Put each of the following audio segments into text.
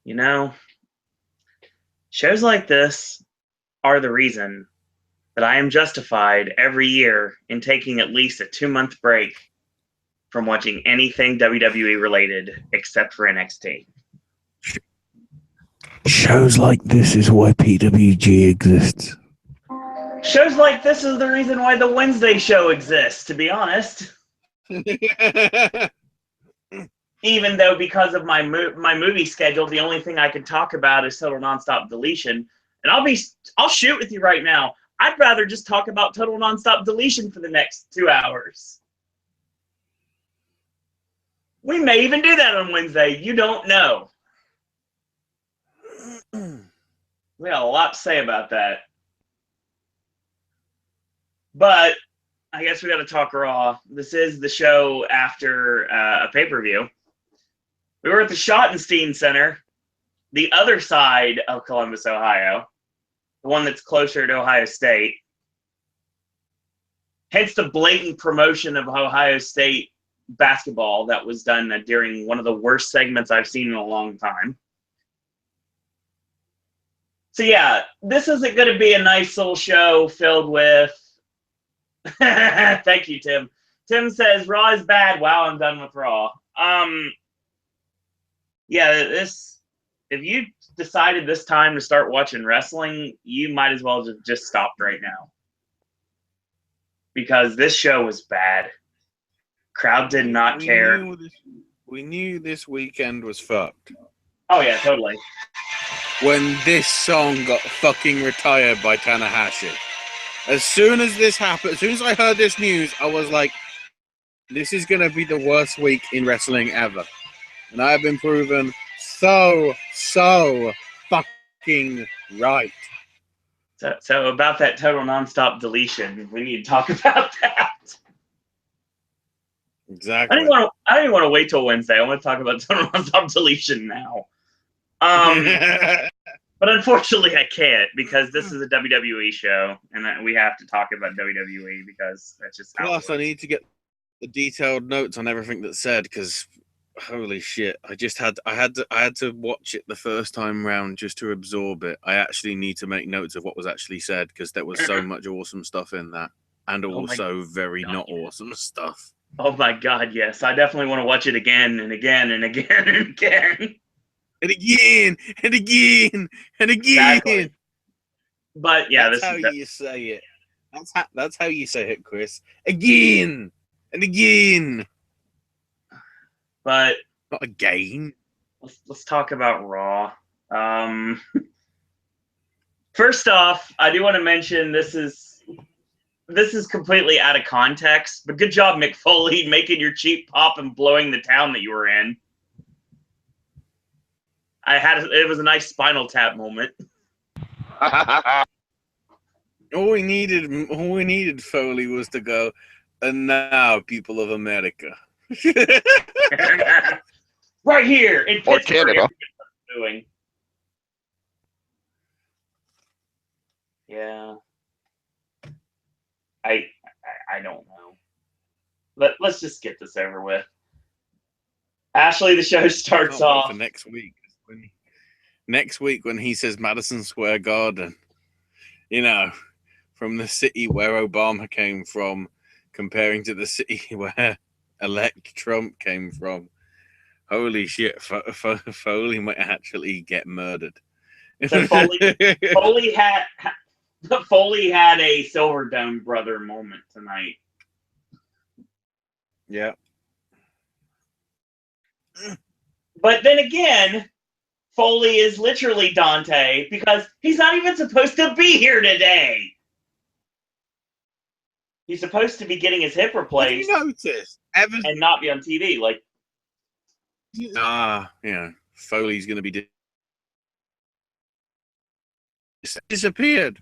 You know, shows like this are the reason that I am justified every year in taking at least a 2-month break from watching anything WWE related except for NXT. Shows like this is why PWG exists. Shows like this is the reason why the Wednesday show exists, to be honest. Even though because of my movie schedule, the only thing I can talk about is Total Nonstop Deletion. And I'll shoot with you right now. I'd rather just talk about Total Nonstop Deletion for the next 2 hours. We may even do that on Wednesday. You don't know. We got a lot to say about that. But I guess we got to talk Raw. This is the show after a pay-per-view. We were at the Schottenstein Center, the other side of Columbus, Ohio, the one that's closer to Ohio State. Hence the blatant promotion of Ohio State basketball that was done during one of the worst segments I've seen in a long time. So yeah, this isn't going to be a nice little show filled with... Thank you, Tim. Tim says, Raw is bad. Wow, I'm done with Raw. Yeah, if you decided this time to start watching wrestling, you might as well just stop right now. Because this show was bad. Crowd did not care. We knew this weekend was fucked. Oh, yeah, totally. When this song got fucking retired by Tanahashi. As soon as this happened, as soon as I heard this news, I was like, this is going to be the worst week in wrestling ever. And I have been proven so fucking right. So about that Total Nonstop Deletion, we need to talk about that. Exactly. I don't even want to wait till Wednesday. I want to talk about Total Nonstop Deletion now. But unfortunately, I can't because this is a WWE show, and we have to talk about WWE because that's just how Plus, I need to get the detailed notes on everything that's said because, holy shit, I had to watch it the first time round just to absorb it. I actually need to make notes of what was actually said because there was so much awesome stuff in that, and also very not awesome stuff. Oh my god, yes! I definitely want to watch it again and again and again and again. And again, and again, and again. Exactly. But yeah, that's how you say it. That's how you say it, Chris. Again and again. But not again. Let's talk about Raw. First off, I do want to mention this is completely out of context. But good job, Mick Foley, making your cheap pop and blowing the town that you were in. It was a nice Spinal Tap moment. All we needed Foley was to go, and now, people of America. Right here in Pittsburgh. Or Canada. Doing. Yeah. I don't know. Let's just get this over with. Ashley, the show starts off for next week. Next week when he says Madison Square Garden, from the city where Obama came from, comparing to the city where elect Trump came from. Holy shit, Foley might actually get murdered. So Foley had a Silver Dome brother moment tonight. Yeah. But then again, Foley is literally Dante because he's not even supposed to be here today. He's supposed to be getting his hip replaced. Have you noticed? And not be on TV. Foley's going to be disappeared.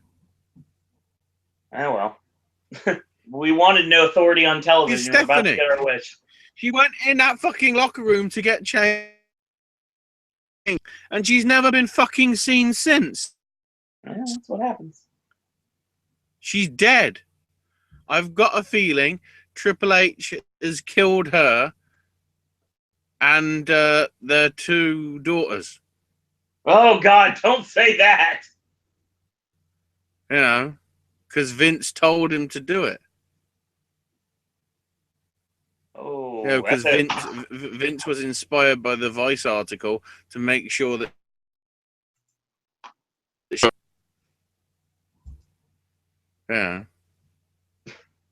Oh, well. We wanted no authority on television. We're about to get our wish. She went in that fucking locker room to get changed. And she's never been fucking seen since. Yeah, that's what happens. She's dead. I've got a feeling Triple H has killed her and their two daughters. Oh God, don't say that. You know, because Vince told him to do it. You know, Oh, because Vince was inspired by the Vice article to make sure that. Yeah.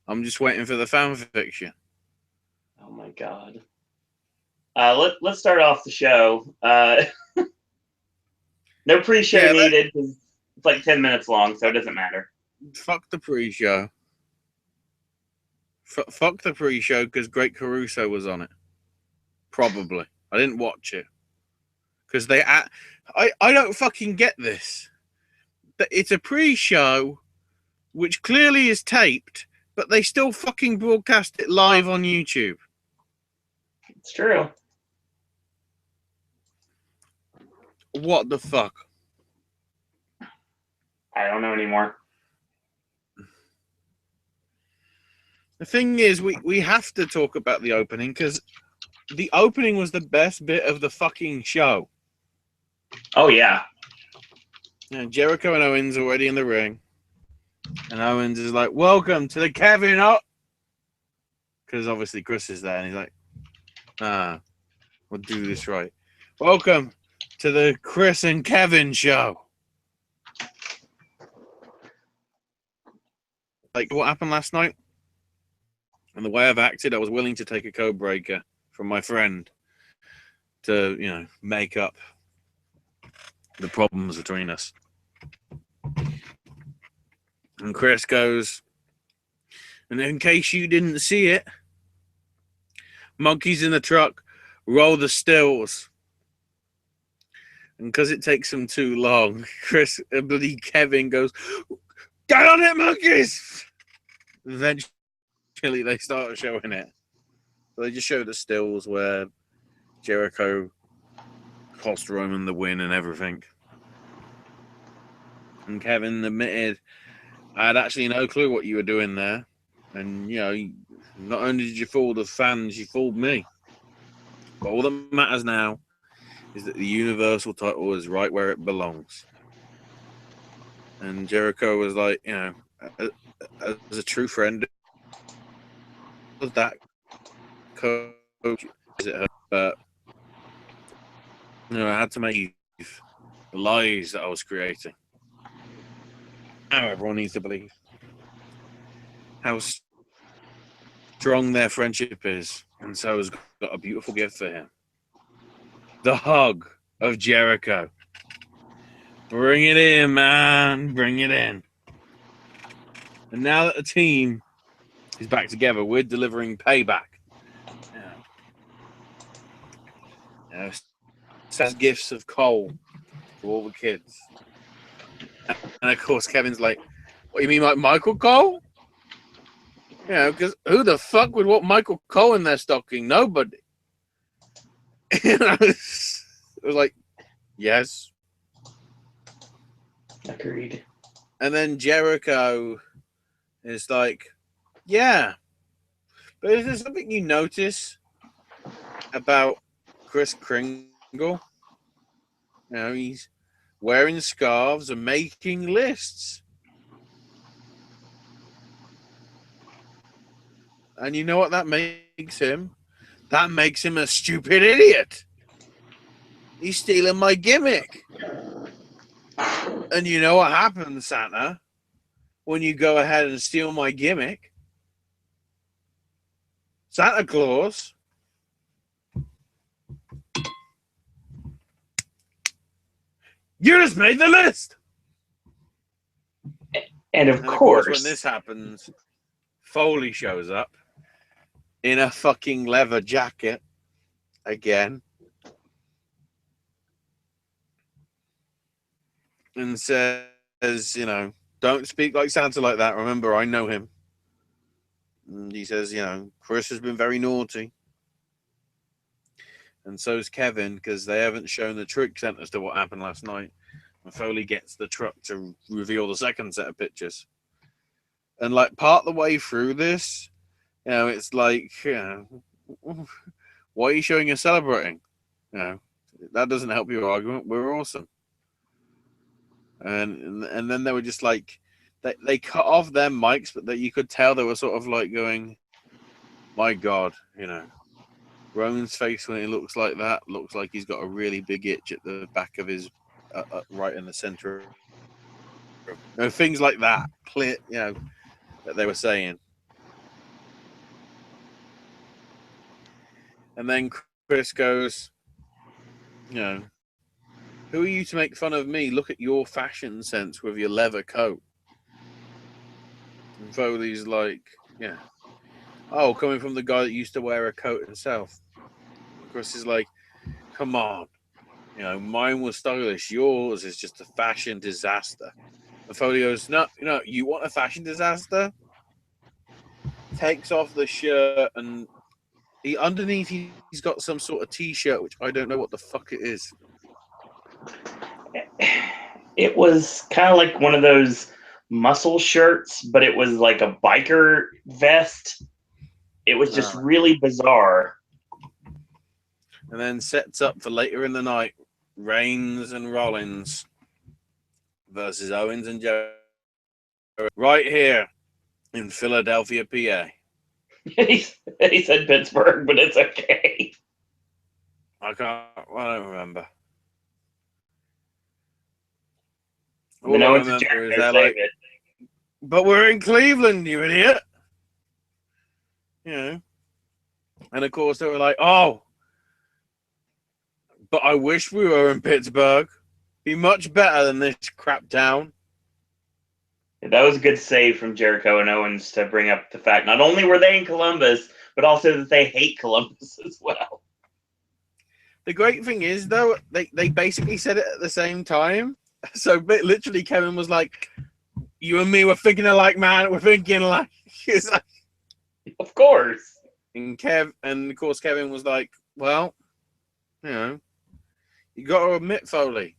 I'm just waiting for the fan fiction. Oh my God. Let's start off the show. No pre-show needed because it's like 10 minutes long, so it doesn't matter. Fuck the pre-show. Fuck the pre-show because Great Caruso was on it. Probably. I didn't watch it. Because I don't fucking get this. It's a pre-show which clearly is taped, but they still fucking broadcast it live on YouTube. It's true. What the fuck? I don't know anymore. The thing is, we have to talk about the opening because the opening was the best bit of the fucking show. Oh yeah. And Jericho and Owens already in the ring. And Owens is like, welcome to the Kevin up. Because obviously Chris is there and he's like, we'll do this right. Welcome to the Chris and Kevin show. Like what happened last night? And the way I've acted, I was willing to take a code breaker from my friend to, you know, make up the problems between us. And Chris goes, and in case you didn't see it, monkeys in the truck, roll the stills. And because it takes them too long, bloody Kevin goes, get on it, monkeys! Eventually, they start showing it. So they just show the stills where Jericho cost Roman the win and everything. And Kevin admitted, I had actually no clue what you were doing there. And, you know, not only did you fool the fans, you fooled me. But all that matters now is that the Universal title is right where it belongs. And Jericho was like, you know, as a true friend of that coach, is it her? But, you know, I had to make the lies that I was creating. Now everyone needs to believe how strong their friendship is. And so has got a beautiful gift for him. The hug of Jericho. Bring it in, man. Bring it in. And now that the team is back together, we're delivering payback. Yeah. Sends gifts of coal to all the kids. And of course, Kevin's like, what, you mean like Michael Cole? You know, because who the fuck would want Michael Cole in their stocking? Nobody. You know, it was like, yes. Agreed. And then Jericho is like, yeah. But is there something you notice about Chris Kringle? You know, he's wearing scarves and making lists. And you know what that makes him? That makes him a stupid idiot. He's stealing my gimmick. And you know what happens, Santa, when you go ahead and steal my gimmick? Santa Claus you just made the list. And of course, when this happens, Foley shows up in a fucking leather jacket again and says, you know, don't speak like Santa like that. Remember, I know him. And he says, you know, Chris has been very naughty. And so's Kevin, because they haven't shown the trick set as to what happened last night. And Foley gets the truck to reveal the second set of pictures. And like part the way through this, you know, it's like, you know, why are you showing us celebrating? You know, that doesn't help your argument. We're awesome. And then they were just like, they cut off their mics, but that you could tell they were sort of like going, my God, Roman's face when he looks like that looks like he's got a really big itch at the back of his, right in the center. Things like that, clear, that they were saying. And then Chris goes, who are you to make fun of me? Look at your fashion sense with your leather coat. And Foley's like, yeah. Oh, coming from the guy that used to wear a coat himself. And Chris is like, come on. Mine was stylish. Yours is just a fashion disaster. And Foley goes, no, you want a fashion disaster? Takes off the shirt, and underneath he's got some sort of t-shirt, which I don't know what the fuck it is. It was kind of like one of those muscle shirts, but it was like a biker vest. It was just really bizarre. And then sets up for later in the night, Reigns and Rollins versus Owens and Jericho right here in Philadelphia, PA. He said Pittsburgh, but it's okay. I don't remember. All I remember is they're like, but we're in Cleveland, you idiot. And of course they were like, oh, but I wish we were in Pittsburgh. Be much better than this crap town. That was a good save from Jericho and Owens to bring up the fact not only were they in Columbus, but also that they hate Columbus as well. The great thing is, though, they basically said it at the same time. So literally Kevin was like, you and me were thinking alike, man. We're thinking alike. Like, of course. And of course Kevin was like, well, you got to admit, Foley,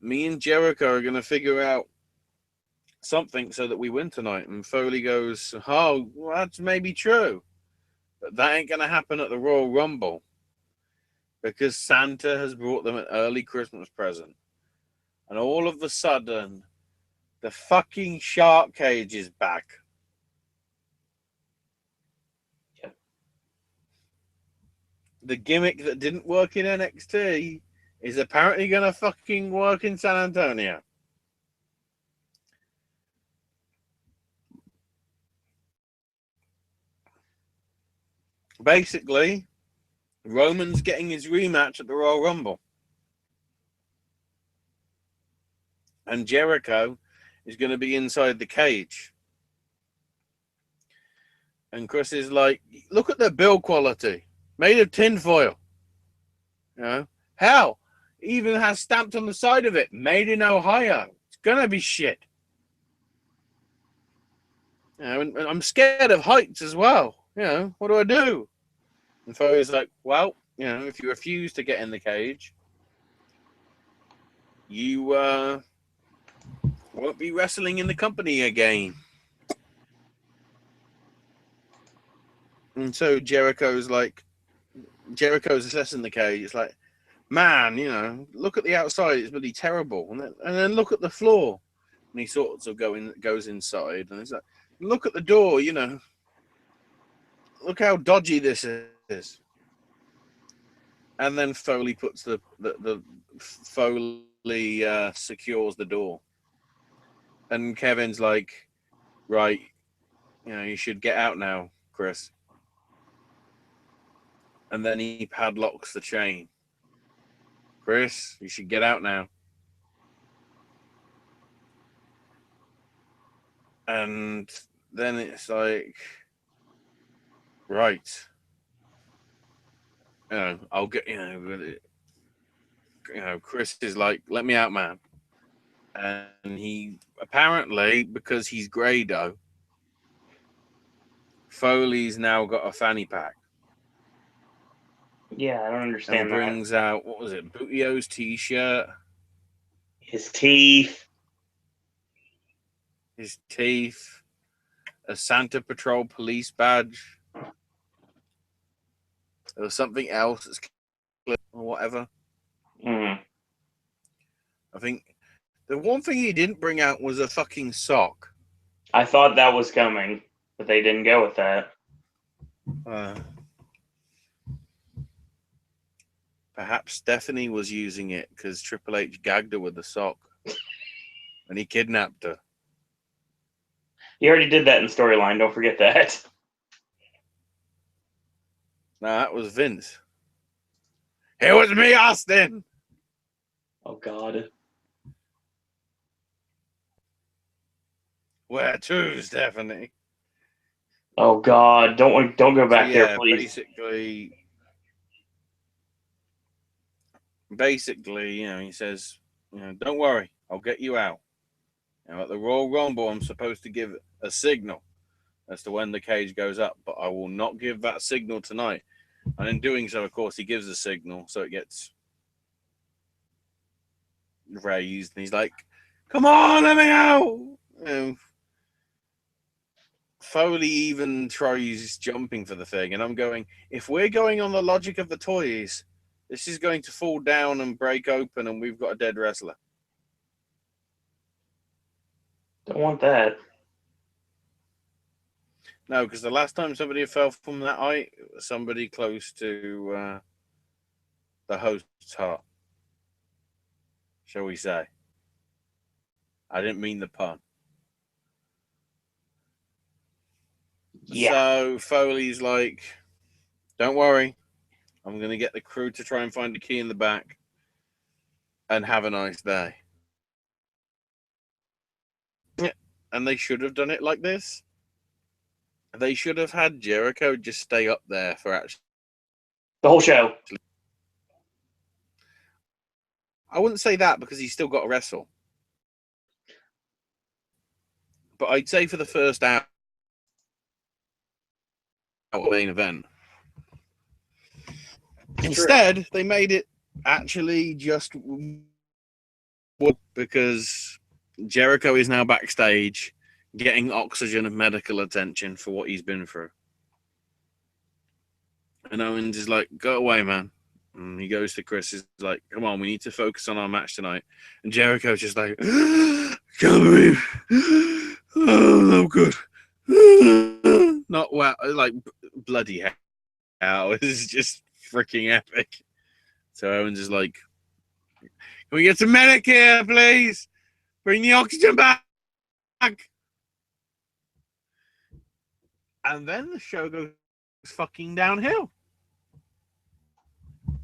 me and Jericho are going to figure out something so that we win tonight. And Foley goes, oh, well, that's maybe true, but that ain't going to happen at the Royal Rumble because Santa has brought them an early Christmas present. And all of a sudden, the fucking shark cage is back. Yep. The gimmick that didn't work in NXT is apparently going to fucking work in San Antonio. Basically, Roman's getting his rematch at the Royal Rumble. And Jericho is going to be inside the cage. And Chris is like, look at the build quality. Made of tinfoil. Hell, even has stamped on the side of it, made in Ohio. It's going to be shit. And I'm scared of heights as well. What do I do? And Foley's like, well, if you refuse to get in the cage, you won't be wrestling in the company again. And so Jericho's assessing the cage. It's like, man, look at the outside. It's really terrible. And then look at the floor. And he sort of goes inside. And he's like, look at the door, Look how dodgy this is. And then Foley puts the Foley secures the door. And Kevin's like, right, you should get out now, Chris. And then he padlocks the chain. Chris, you should get out now. And then it's like, right. I'll get, Chris is like, let me out, man. And he, apparently, because he's Grado, Foley's now got a fanny pack. Yeah, I don't understand that. And brings out, what was it, Bootio's t-shirt. His teeth. A Santa Patrol police badge. There was something else that's or whatever. Mm. I think The one thing he didn't bring out was a fucking sock. I thought that was coming, but they didn't go with that. Perhaps Stephanie was using it because Triple H gagged her with the sock and he kidnapped her. He already did that in storyline. Don't forget that. No, that was Vince. It was me, Austin. Oh God. Where to, Stephanie? Oh God. Don't go back there, please. Basically, he says, don't worry, I'll get you out. At the Royal Rumble, I'm supposed to give a signal as to when the cage goes up, but I will not give that signal tonight. And in doing so, of course, he gives a signal, so it gets raised, and he's like, come on, let me out! Foley even tries jumping for the thing, and I'm going, if we're going on the logic of the toys, this is going to fall down and break open, and we've got a dead wrestler. Don't want that. No, because the last time somebody fell from that height, somebody close to the host's heart, shall we say. I didn't mean the pun. Yeah. So Foley's like, don't worry, I'm going to get the crew to try and find the key in the back and have a nice day. And they should have done it like this. They should have had Jericho just stay up there for actually The whole show. I wouldn't say that because he's still got to wrestle. But I'd say for the first hour of the main event. Instead, they made it actually just because Jericho is now backstage getting oxygen and medical attention for what he's been through. And Owens is like, go away, man. And he goes to Chris, is like, come on, we need to focus on our match tonight. And Jericho's just like, can't believe, oh, I'm good. Not wow, like bloody hell. This is just freaking epic. So Owens is like, can we get some medic here, please? Bring the oxygen back. And then the show goes fucking downhill.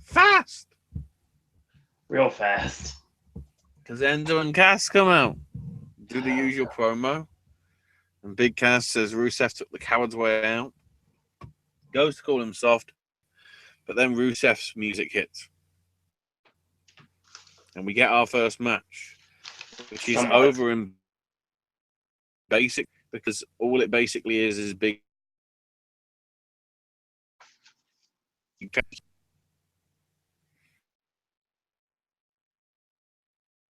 Fast. Real fast. Because Enzo and Cass come out, do the usual promo. And Big Cass says Rusev took the coward's way out. Goes to call him soft. But then Rusev's music hits. And we get our first match. Which is over in basic. Because all it basically is Big Cass.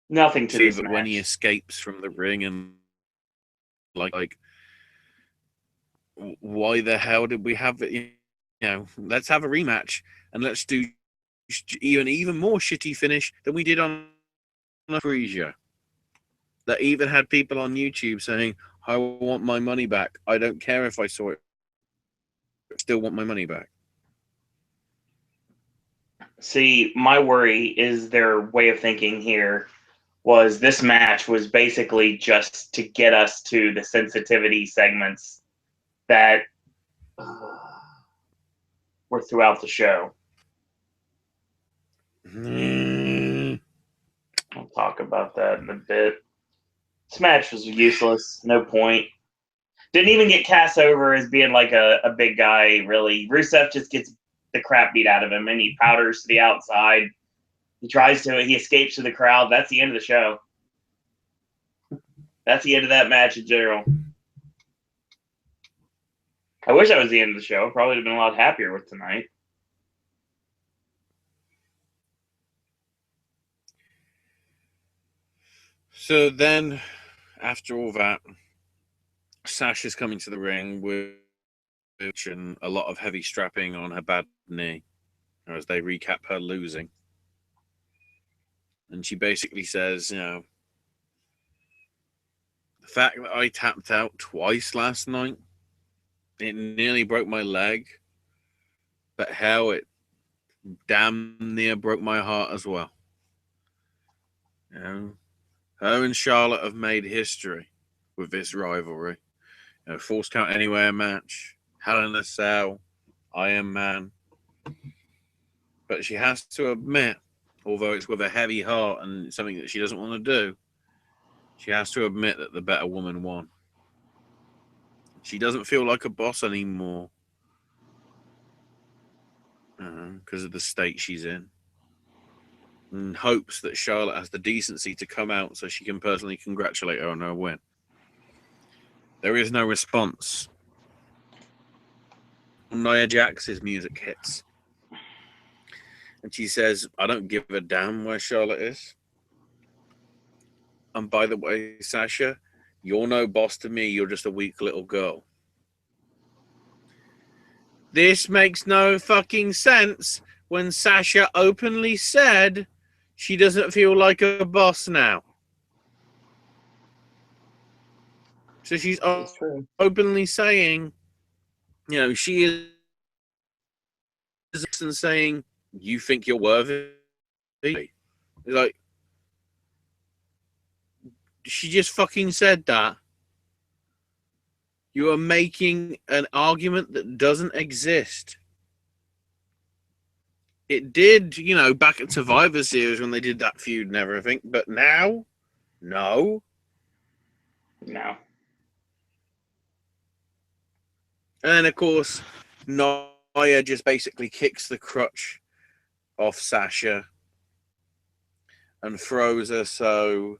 Nothing to this match. When he escapes from the ring and like why the hell did we have it? Let's have a rematch and let's do even more shitty finish than we did on a pre-show. That even had people on YouTube saying, I want my money back. I don't care if I saw it. I still want my money back. See, my worry is their way of thinking here was this match was basically just to get us to the sensitivity segments that were throughout the show. I'll talk about that in a bit. This match was useless. No point. Didn't even get Cass over as being like a big guy, really. Rusev just gets the crap beat out of him, and he powders to the outside. He tries to, he escapes to the crowd. That's the end of the show. That's the end of that match in general. I wish that was the end of the show. Probably would have been a lot happier with tonight. So then, after all that, Sasha's coming to the ring with a lot of heavy strapping on her bad knee as they recap her losing. And she basically says, The fact that I tapped out twice last night, it nearly broke my leg. But hell, it damn near broke my heart as well. You know, her and Charlotte have made history with this rivalry. You know, Force Count Anywhere match, Hell in a Cell, Iron Man. But she has to admit, although it's with a heavy heart and something that she doesn't want to do, she has to admit that the better woman won. She doesn't feel like a boss anymore because of the state she's in. And hopes that Charlotte has the decency to come out so she can personally congratulate her on her win. There is no response. Nia Jax's music hits. And she says, I don't give a damn where Charlotte is. And by the way, Sasha, you're no boss to me. You're just a weak little girl. This makes no fucking sense when Sasha openly said she doesn't feel like a boss now. So she's openly saying, you know, she is and saying, you think you're worthy? Like, she just fucking said that. You are making an argument that doesn't exist. It did, you know, back at Survivor Series when they did that feud and everything, but now, no. No. And then, of course, Nia just basically kicks the crutch off Sasha and throws her so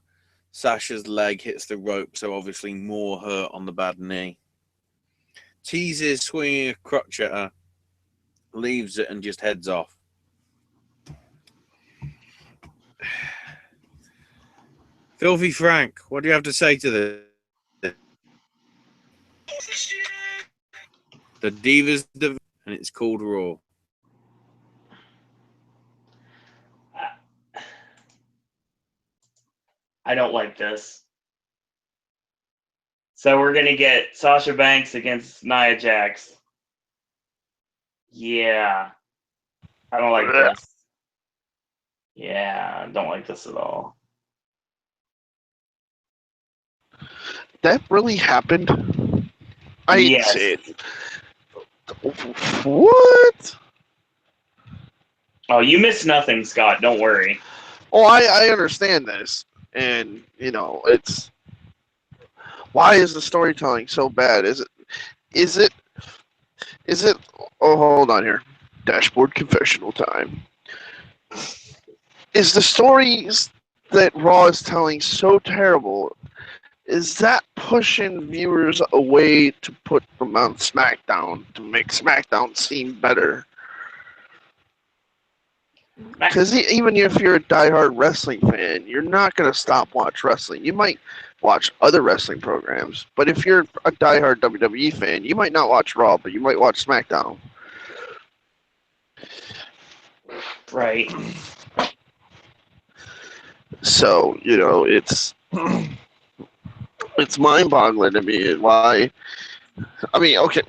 Sasha's leg hits the rope, so obviously more hurt on the bad knee. Teases swinging a crutch at her, leaves it and just heads off. Filthy Frank, what do you have to say to this? The Divas Division, and it's called Raw. I don't like this. So we're going to get Sasha Banks against Nia Jax. Yeah. I don't like this. Yeah, I don't like this at all. That really happened? I Yes. said, what? Oh, you missed nothing, Scott. Don't worry. Oh, I understand this. And, you know, it's... Why is the storytelling so bad? Is it... Oh, hold on here. Dashboard confessional time. Is the stories that Raw is telling so terrible? Is that pushing viewers away to put them on SmackDown, to make SmackDown seem better? Because even if you're a diehard wrestling fan, you're not going to stop watch wrestling. You might watch other wrestling programs, but if you're a diehard WWE fan, you might not watch Raw, but you might watch SmackDown. Right. So, you know, it's mind-boggling to me why. I mean, okay,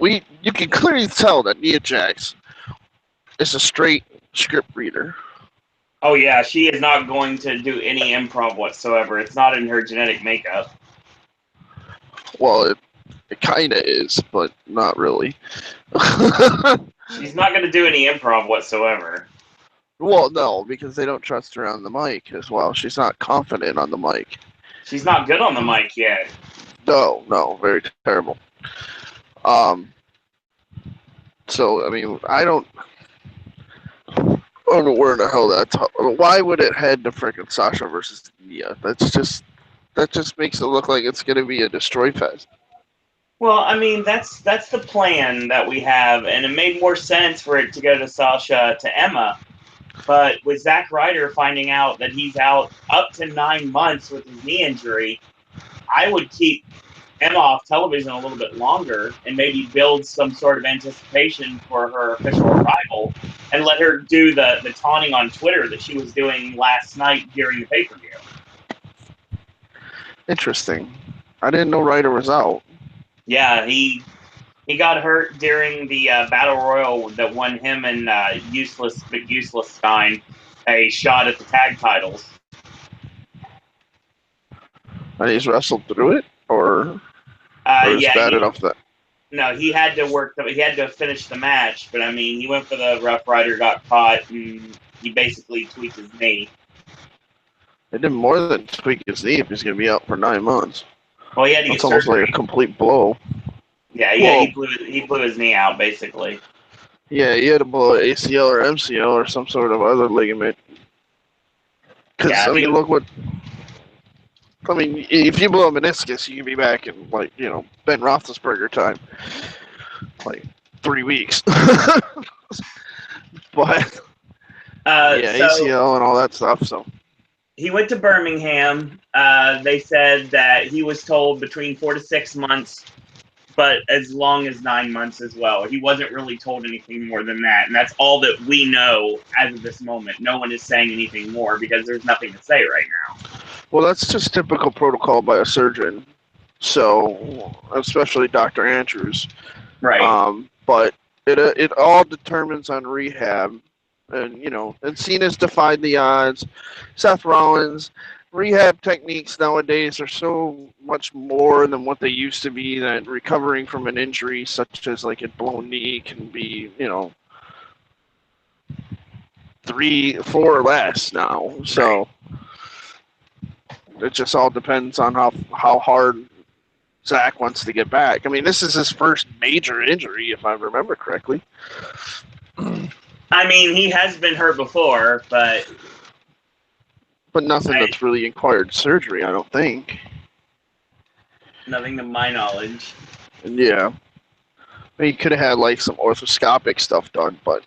you can clearly tell that Nia Jax is a straight script reader. Oh, yeah, she is not going to do any improv whatsoever. It's not in her genetic makeup. Well, it kind of is, but not really. She's not going to do any improv whatsoever. Well, no, because they don't trust her on the mic as well. She's not confident on the mic. She's not good on the mic yet. No, very terrible. So, I mean, I don't know where the hell that's... Why would it head to frickin' Sasha versus Nia? That just makes it look like it's going to be a destroy fest. Well, I mean, that's the plan that we have, and it made more sense for it to go to Sasha to Emma. But with Zack Ryder finding out that he's out up to 9 months with his knee injury, I would keep Emma off television a little bit longer and maybe build some sort of anticipation for her official arrival and let her do the taunting on Twitter that she was doing last night during the pay-per-view. Interesting. I didn't know Ryder was out. Yeah, he got hurt during the Battle Royal that won him and Useless Stein a shot at the tag titles. And he's wrestled through it, or just Yeah, bad enough that. no, he had to he had to finish the match, but I mean, he went for the Rough Rider, got caught, and he basically tweaked his knee. It did more than tweak his knee if he's going to be out for 9 months. Well, he had to That's get almost surgery. like a complete blow. Yeah, Well, he blew his knee out basically. Yeah, he had to blow an ACL or MCL or some sort of other ligament. Because, Yeah, I mean, look what. I mean, if you blow a meniscus, you can be back in, like, Ben Roethlisberger time. Like, 3 weeks. But, yeah, so ACL and all that stuff, so. he went to Birmingham. They said that he was told between 4 to 6 months, but as long as 9 months as well. He wasn't really told anything more than that, and that's all that we know as of this moment. No one is saying anything more because there's nothing to say right now. Well, that's just typical protocol by a surgeon. So, especially Dr. Andrews. Right. But it all determines on rehab. And, and Cena's defied the odds. Seth Rollins, rehab techniques nowadays are so much more than what they used to be, that recovering from an injury such as like a blown knee can be, 3, 4 or less now. So it just all depends on how hard Zach wants to get back. I mean, this is his first major injury, if I remember correctly. I mean, he has been hurt before, but nothing that's really required surgery, I don't think. Nothing to my knowledge. Yeah. I mean, he could have had like some orthoscopic stuff done, but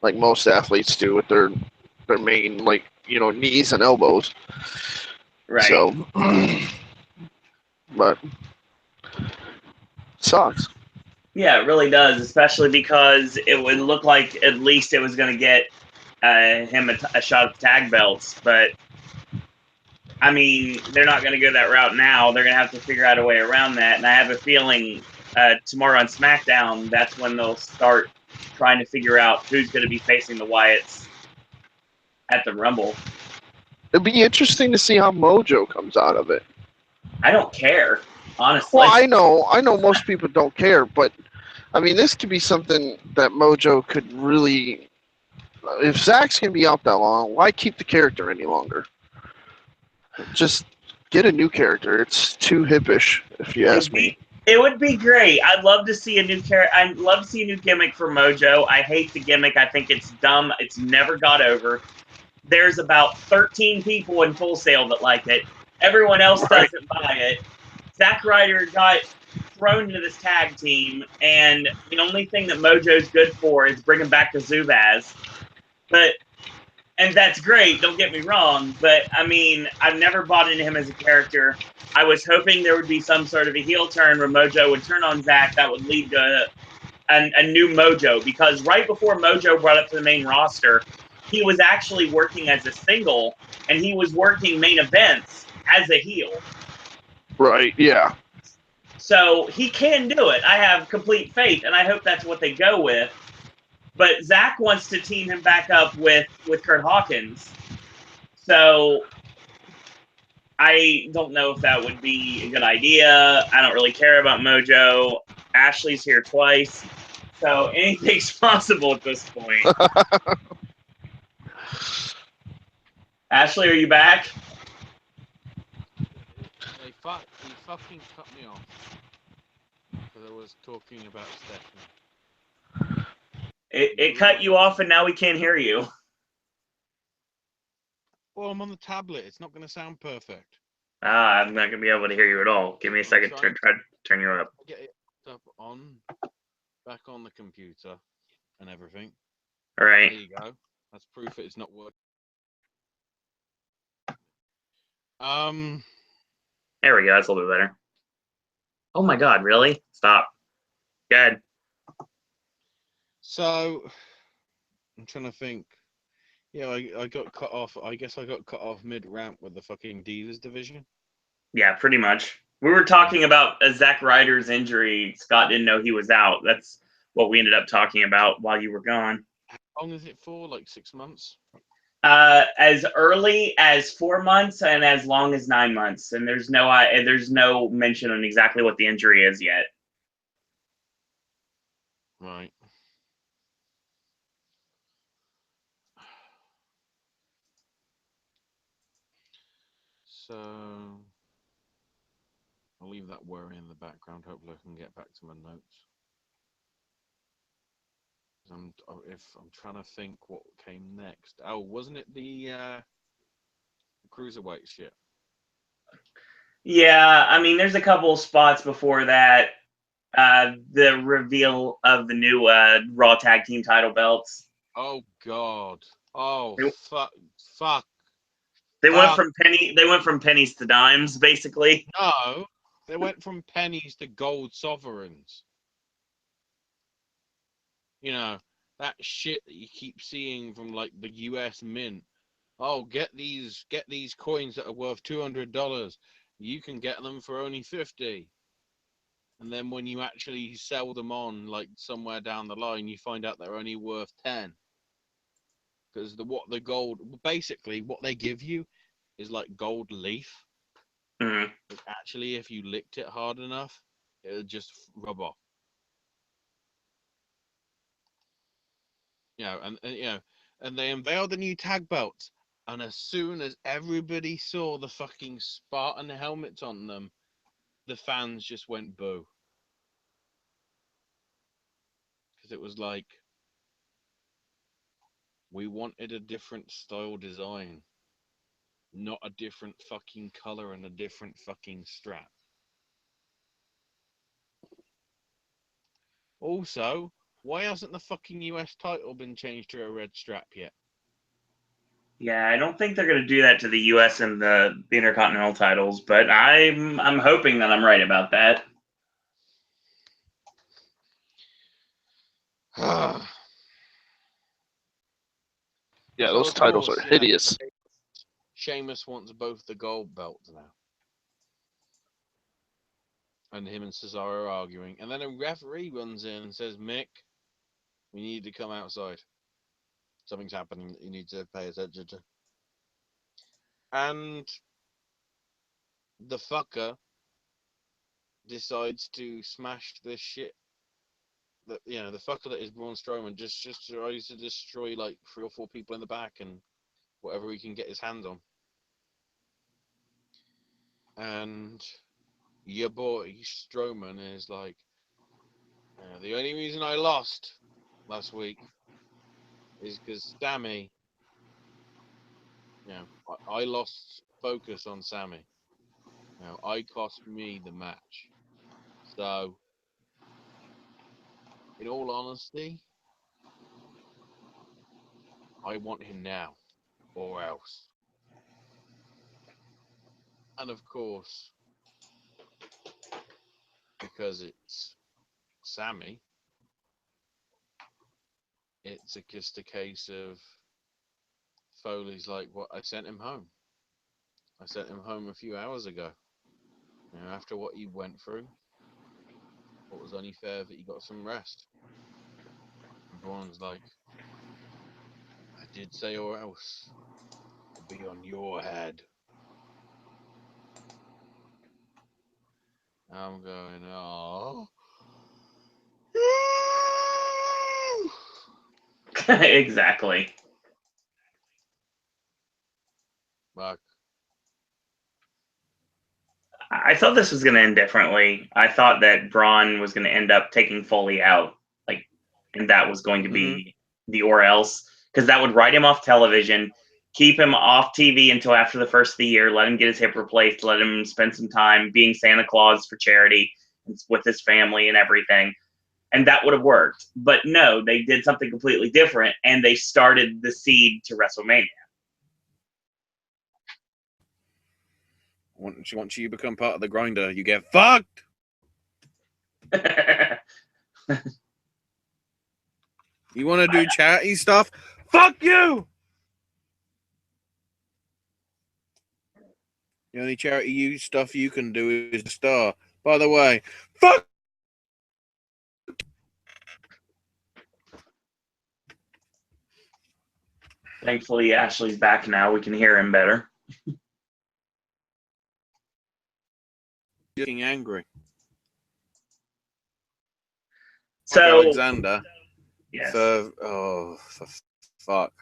like most athletes do with their main, like, knees and elbows. Right. So, but sucks. Yeah, it really does, especially because it would look like at least it was going to get him a shot at the tag belts. But, I mean, they're not going to go that route now. They're going to have to figure out a way around that. And I have a feeling tomorrow on SmackDown, that's when they'll start trying to figure out who's going to be facing the Wyatts at the Rumble. It'd be interesting to see how Mojo comes out of it. I don't care, honestly. Well, I know most people don't care, but I mean, this could be something that Mojo could really. If Zach's gonna be out that long, why keep the character any longer? Just get a new character. It's too hippish, if you ask me. It would be great. I'd love to see a new character. I'd love to see a new gimmick for Mojo. I hate the gimmick. I think it's dumb. It's never got over. There's about 13 people in Full Sail that like it. Everyone else doesn't buy it. Zack Ryder got thrown into this tag team, and the only thing that Mojo's good for is bringing back the Zubaz. And that's great, don't get me wrong, but I mean, I've never bought into him as a character. I was hoping there would be some sort of a heel turn where Mojo would turn on Zach that would lead to a new Mojo, because right before Mojo brought up to the main roster, he was actually working as a single, and he was working main events as a heel. Right, yeah. So he can do it. I have complete faith, and I hope that's what they go with. But Zach wants to team him back up with Kurt Hawkins. So I don't know if that would be a good idea. I don't really care about Mojo. Ashley's here twice. So anything's possible at this point. Ashley, are you back? He fucking cut me off because I was talking about Stephanie. It cut you off, and now we can't hear you. Well, I'm on the tablet. It's not going to sound perfect. I'm not going to be able to hear you at all. Give me a second to try to turn you up. Get it up back on the computer and everything. All right. There you go. That's proof it's not working. There we go. That's a little bit better. Oh my God! Really? Stop. Good. So I'm trying to think. Yeah, I got cut off. I guess I got cut off mid-rant with the fucking Divas division. Yeah, pretty much. We were talking about Zack Ryder's injury. Scott didn't know he was out. That's what we ended up talking about while you were gone. How long is it for? Like 6 months? As early as 4 months and as long as 9 months. And there's no mention on exactly what the injury is yet. Right. So I'll leave that worry in the background. Hopefully, I can get back to my notes. I'm trying to think what came next. Oh, wasn't it the cruiserweight shit? Yeah, I mean, there's a couple spots before that. The reveal of the new Raw Tag Team title belts. Oh God! Oh They, fuck! they went Fuck! from pennies to dimes, basically. No, they went from pennies to gold sovereigns. You know that shit that you keep seeing from like the U.S. Mint. Oh, get these coins that are worth $200. You can get them for only 50. And then when you actually sell them on, like somewhere down the line, you find out they're only worth 10. Because the gold, basically, what they give you is like gold leaf. Mhm. But actually, if you licked it hard enough, it would just rub off. And they unveiled the new tag belts. And as soon as everybody saw the fucking Spartan helmets on them, the fans just went boo. Because it was like, we wanted a different style design, not a different fucking color and a different fucking strap. Also, why hasn't the fucking US title been changed to a red strap yet? Yeah, I don't think they're going to do that to the U.S. and the Intercontinental titles, but I'm hoping that I'm right about that. Yeah, So those of titles course, are hideous. Sheamus wants both the gold belts now. And him and Cesaro are arguing. And then a referee runs in and says, Mick, we need to come outside. Something's happening that you need to pay attention to. And the fucker decides to smash the shit. The fucker that is Braun Strowman just tries to destroy like 3 or 4 people in the back and whatever he can get his hands on. And your boy Strowman is like, the only reason I lost last week is because Sammy, I lost focus on Sammy. I cost me the match. So, in all honesty, I want him now or else. And of course, because it's Sammy, it's just a case of Foley's like, what? I sent him home. I sent him home a few hours ago. After what he went through, it was only fair that he got some rest. And Braun's like, I did say or else. It'll be on your head. I'm going, oh. Exactly. Fuck. I thought this was going to end differently. I thought that Braun was going to end up taking Foley out, and that was going to be the or else, because that would write him off television, keep him off TV until after the first of the year, let him get his hip replaced, let him spend some time being Santa Claus for charity with his family and everything. And that would have worked. But no, they did something completely different, and they started the seed to WrestleMania. Once you become part of the grinder, you get fucked. You want to do charity stuff? Fuck you! The only charity stuff you can do is the star. By the way, fuck. Thankfully, Ashley's back now. We can hear him better. Getting angry. So, Alexander. yes. For fuck.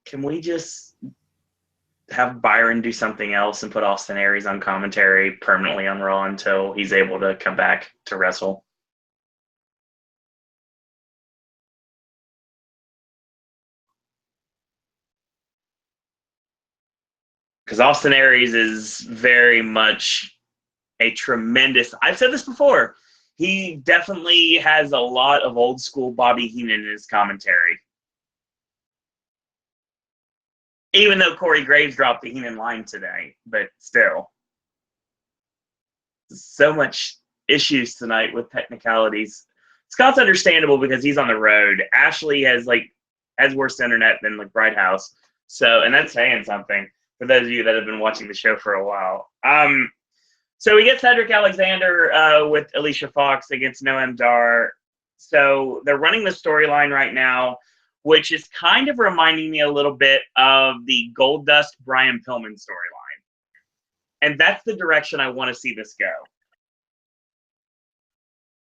Can we just have Byron do something else and put Austin Aries on commentary permanently on Raw until he's able to come back to wrestle? Because Austin Aries is very much a tremendous. I've said this before. He definitely has a lot of old school Bobby Heenan in his commentary. Even though Corey Graves dropped the Heenan line today, but still. So much issues tonight with technicalities. Scott's understandable because he's on the road. Ashley has worse internet than Bright House. So, and that's saying something for those of you that have been watching the show for a while. So we get Cedric Alexander with Alicia Fox against Noam Dar. So they're running the storyline right now, which is kind of reminding me a little bit of the Goldust Brian Pillman storyline. And that's the direction I want to see this go.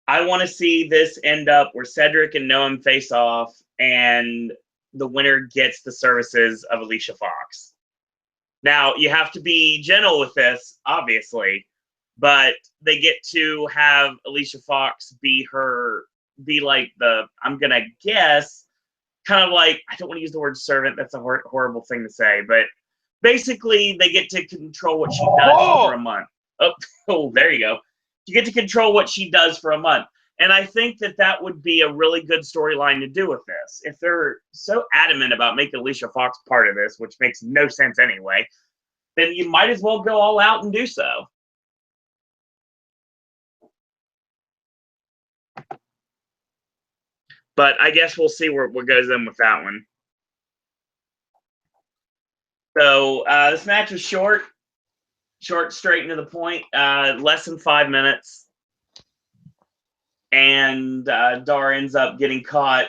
I want to see this end up where Cedric and Noam face off, and the winner gets the services of Alicia Fox. Now, you have to be gentle with this, obviously, but they get to have Alicia Fox be like the, I'm going to guess, kind of like, I don't want to use the word servant, that's a horrible thing to say, but basically they get to control what she does for a month. Oh, there you go. You get to control what she does for a month. And I think that would be a really good storyline to do with this. If they're so adamant about making Alicia Fox part of this, which makes no sense anyway, then you might as well go all out and do so. But I guess we'll see what goes in with that one. So this match was short, straight and to the point, less than 5 minutes. And Dar ends up getting caught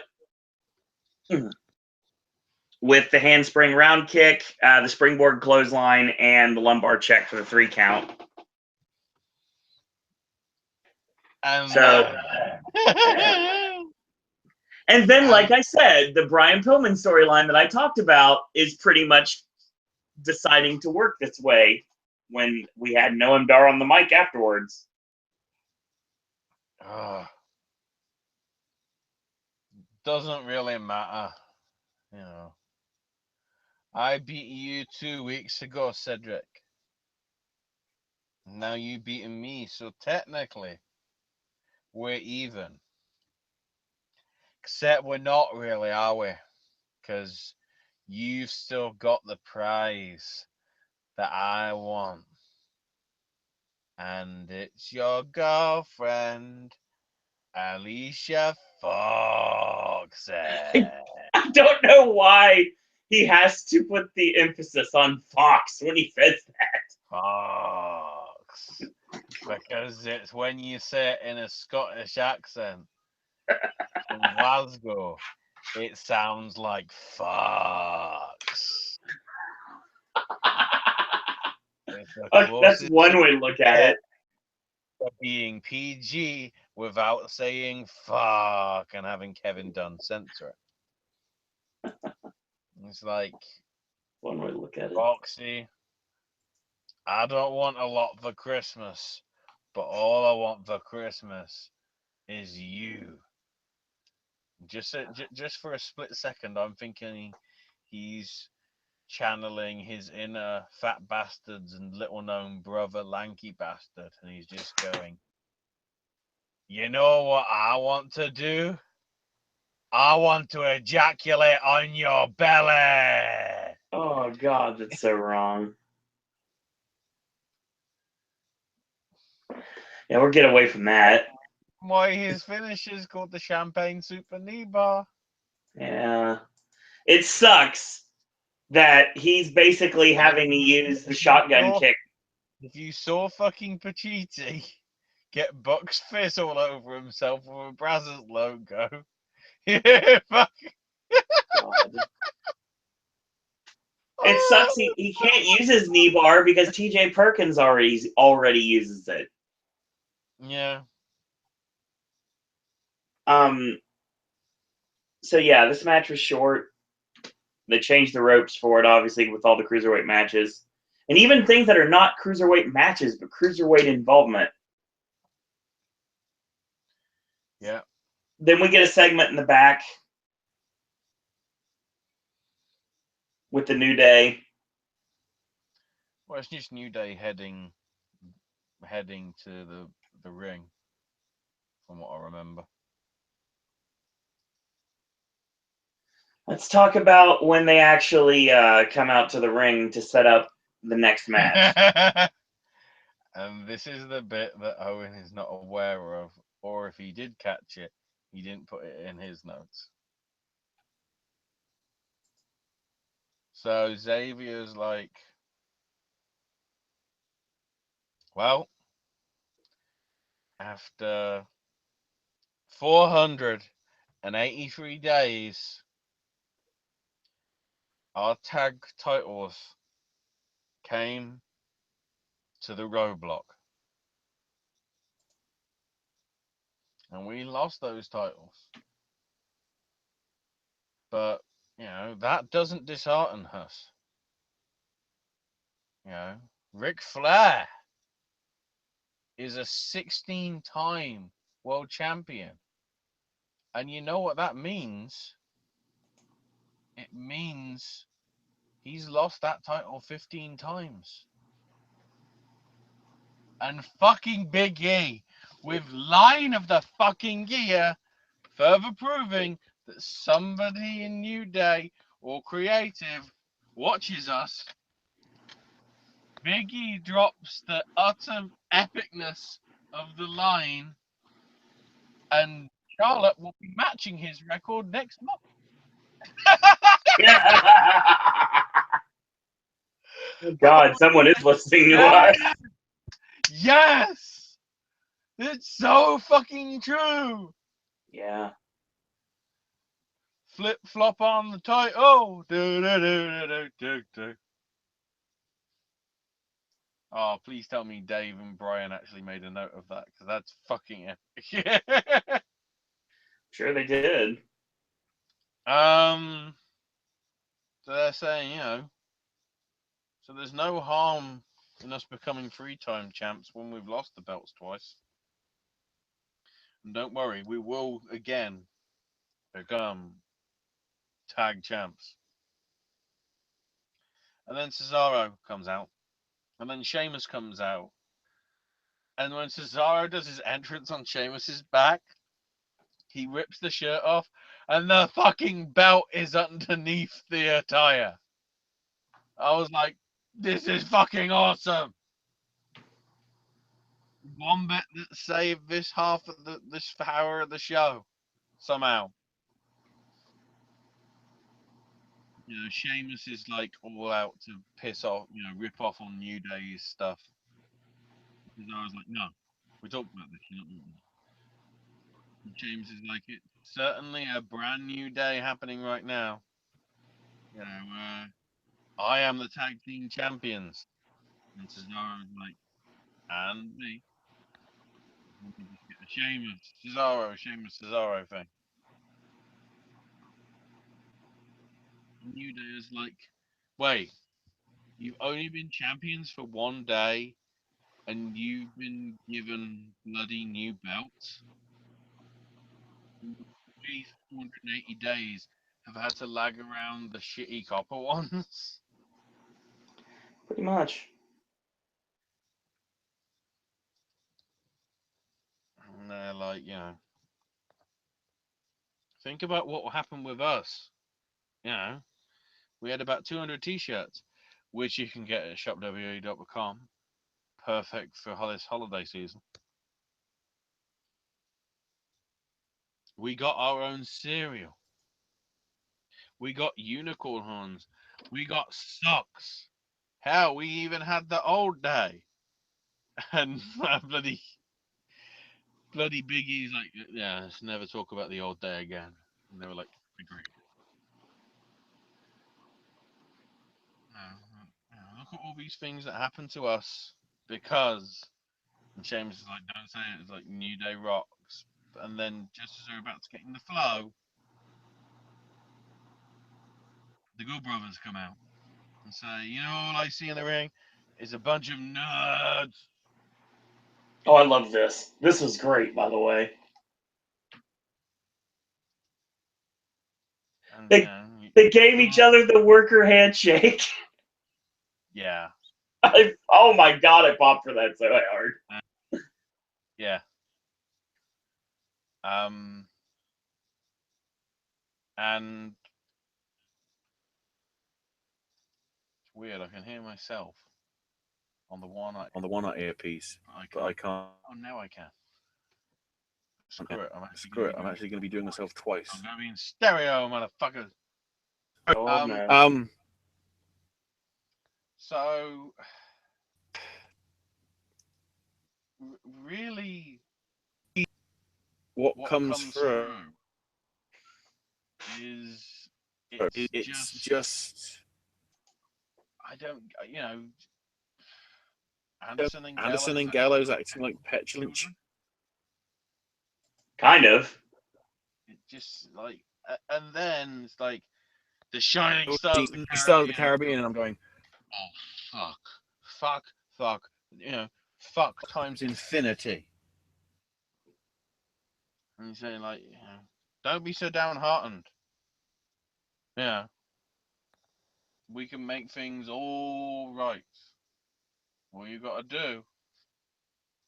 with the handspring round kick, the springboard clothesline, and the lumbar check for the 3 count. And then, like I said, the Brian Pillman storyline that I talked about is pretty much deciding to work this way when we had Noam Dar on the mic afterwards. Doesn't really matter, you know. I beat you 2 weeks ago, Cedric. Now you beating me, so technically we're even. Except we're not really, are we? Because you've still got the prize that I want. And it's your girlfriend, Alicia Fox. I don't know why he has to put the emphasis on Fox when he says that. Fox. Because it's when you say it in a Scottish accent from Glasgow, it sounds like Fox. That's one way to look at it. Being PG without saying fuck and having Kevin Dunn censor it. It's like, one way to look at it. Foxy, I don't want a lot for Christmas, but all I want for Christmas is you. Just for a split second, I'm thinking he's channeling his inner fat bastards and little known brother lanky bastard, and he's just going, you know what I want to do? I want to ejaculate on your belly. Oh God, that's so wrong. Yeah, we'll get away from that. why his finish is called the Champagne Super Knee Bar. Yeah. It sucks that he's basically having to use the shotgun kick. If you saw fucking Pacitti get Buck's fist all over himself with a Brazzers logo, yeah, fuck. God. It sucks he can't use his knee bar because TJ Perkins already uses it. Yeah. So yeah, this match was short. They changed the ropes for it, obviously, with all the cruiserweight matches. And even things that are not cruiserweight matches, but cruiserweight involvement. Yeah. Then we get a segment in the back with the New Day. Well, it's just New Day heading to the ring, from what I remember. Let's talk about when they actually come out to the ring to set up the next match. And this is the bit that Owen is not aware of, or if he did catch it, he didn't put it in his notes. So Xavier's like, well, after 483 days, our tag titles came to the roadblock. And we lost those titles. But, that doesn't dishearten us. Ric Flair is a 16-time world champion. And you know what that means? It means he's lost that title 15 times. And fucking Big E, with line of the fucking gear, further proving that somebody in New Day or creative watches us. Big E drops the utter epicness of the line, and Charlotte will be matching his record next month. God, someone is listening to us. Yes! It's so fucking true! Yeah. Flip flop on the title. Do, do, do, do, do, do. Oh, please tell me Dave and Brian actually made a note of that, because that's fucking epic. Sure they did. So they're saying, so there's no harm in us becoming 3-time champs when we've lost the belts twice. And don't worry, we will again become tag champs. And then Cesaro comes out. And then Sheamus comes out. And when Cesaro does his entrance on Sheamus's back, he rips the shirt off, and the fucking belt is underneath the attire. I was like, this is fucking awesome. One bit that saved this half of this hour of the show somehow. Sheamus is like all out to piss off, rip off on New Day's stuff. Because I was like, no, we talked about this. James is like, it's certainly a brand new day happening right now. I am the tag team champions. And Cesaro's like, and me. And we just get a Sheamus, Cesaro thing. And New Day is like, wait, you've only been champions for one day and you've been given bloody new belts? 480 days have had to lag around the shitty copper ones. Pretty much. And they're like, think about what will happen with us. We had about 200 t-shirts, which you can get at shopwe.com. Perfect for this holiday season. We got our own cereal. We got unicorn horns. We got socks. Hell, we even had the old day. And bloody Big E's like, yeah, let's never talk about the old day again. And they were like, agreed. Look at all these things that happen to us because, and James is like, don't say it, it's like New Day rocks. And then just as they're about to get in the flow, the Good Brothers come out and say, you know, all I see in the ring is a bunch of nerds. Oh, I love this. This was great, by the way. And, They- They gave each other the worker handshake. Yeah. Oh my god, I popped for that so hard. Yeah. And it's weird. I can hear myself on the one earpiece, but I can't. Oh, now I can. Screw it! I'm actually going to be doing myself twice. I'm gonna be in stereo, motherfuckers. Oh man. So really, What comes through is it's just I don't, you know, Anderson and Gallows acting like petulant. Kind of. It just like, and then it's like the Shining Stars of the Caribbean, and I'm going, oh fuck, you know, fuck times infinity. And he's saying like, you know, don't be so downhearted. Yeah, we can make things all right. All you got to do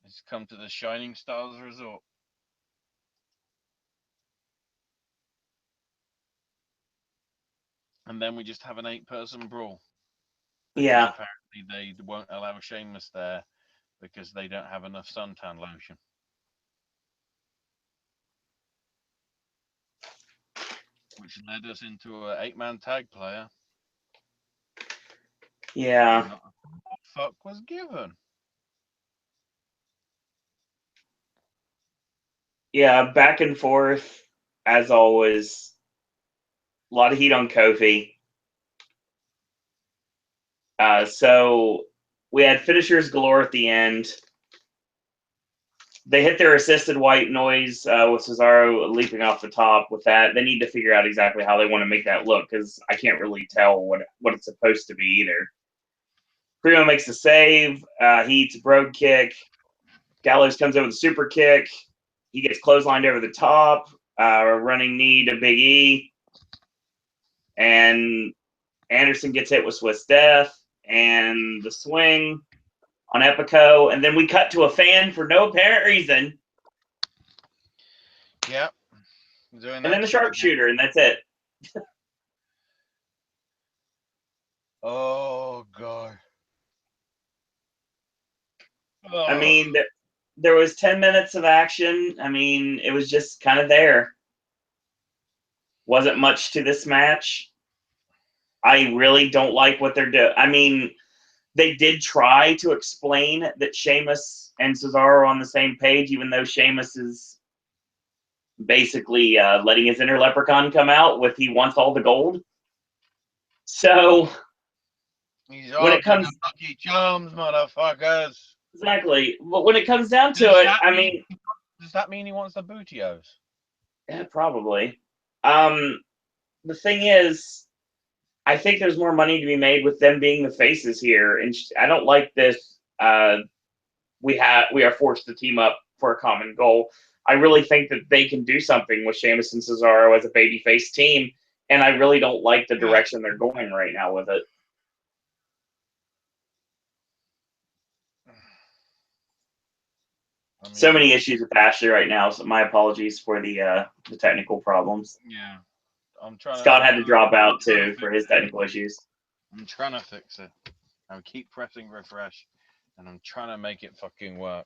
is come to the Shining Stars Resort. And then we just have an 8-person brawl. Yeah. Apparently they won't allow Sheamus there because they don't have enough suntan lotion. Which led us into an 8-man tag player. Yeah. Not a fuck was given. Yeah, back and forth, as always. A lot of heat on Kofi. So we had finishers galore at the end. They hit their assisted white noise with Cesaro leaping off the top with that. They need to figure out exactly how they want to make that look because I can't really tell what it's supposed to be either. Primo makes the save. He eats a brogue kick. Gallows comes over with a super kick. He gets clotheslined over the top. Running knee to Big E. And Anderson gets hit with Swiss Death. And the swing on Epico. And then we cut to a fan for no apparent reason. Yep. And then the sharpshooter, and that's it. Oh, God. I mean, there was 10 minutes of action. I mean, it was just kind of there. Wasn't much to this match. I really don't like what they're doing. I mean, they did try to explain that Sheamus and Cesaro are on the same page, even though Sheamus is basically letting his inner leprechaun come out with he wants all the gold. So when it comes Lucky Charms, motherfuckers. Exactly. But when it comes down to it, I mean, does that mean he wants the bootios? Yeah, probably. The thing is, I think there's more money to be made with them being the faces here, and I don't like this. We are forced to team up for a common goal. I really think that they can do something with Sheamus and Cesaro as a babyface team, and I really don't like the direction they're going right now with it. I mean, so many issues with Ashley right now. So my apologies for the technical problems. Yeah, Scott had to drop out too for his technical issues. I'm trying to fix it. I keep pressing refresh, and I'm trying to make it fucking work.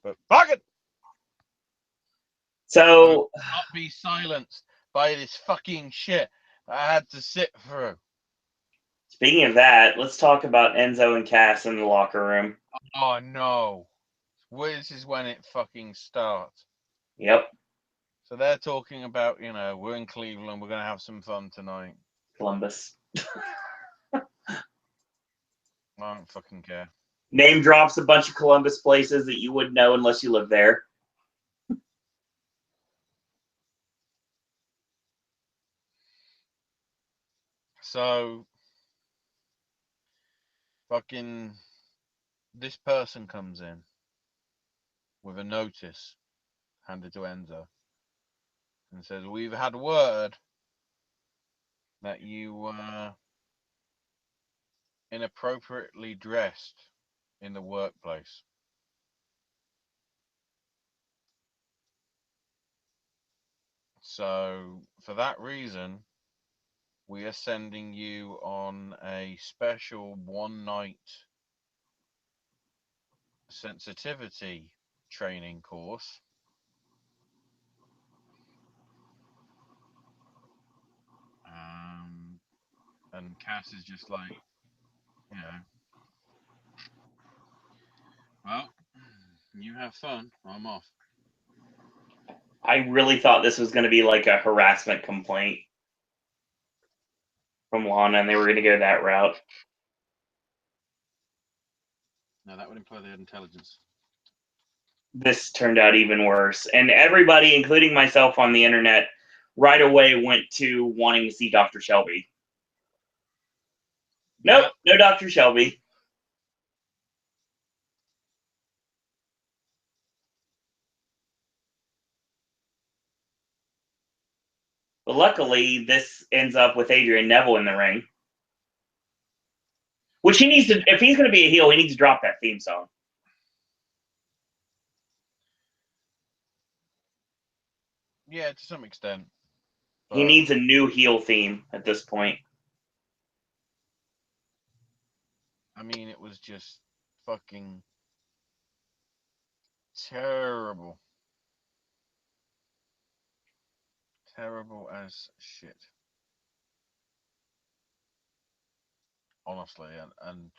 But fuck it. So, Not be silenced by this fucking shit I had to sit through. speaking of that, let's talk about Enzo and Cass in the locker room. Oh no. This is when it fucking starts. Yep, So they're talking about, we're in Cleveland, we're going to have some fun tonight. Columbus. I don't fucking care. Name drops a bunch of Columbus places that you wouldn't know unless you live there. So, fucking, this person comes in with a notice handed to Enzo and says, "We've had word that you were inappropriately dressed in the workplace. So, for that reason, we are sending you on a special one-night sensitivity training course." And Cass is just like, well, you have fun. I'm off. I really thought this was going to be like a harassment complaint from Lana, and they were going to go that route. No, that would imply they had intelligence. This turned out even worse. And everybody, including myself on the internet, right away went to wanting to see Dr. Shelby. Nope, no Dr. Shelby. But luckily, this ends up with Adrian Neville in the ring. Which he needs to, if he's going to be a heel, he needs to drop that theme song. Yeah, to some extent. He needs a new heel theme at this point. I mean, it was just fucking terrible. Terrible as shit. Honestly, and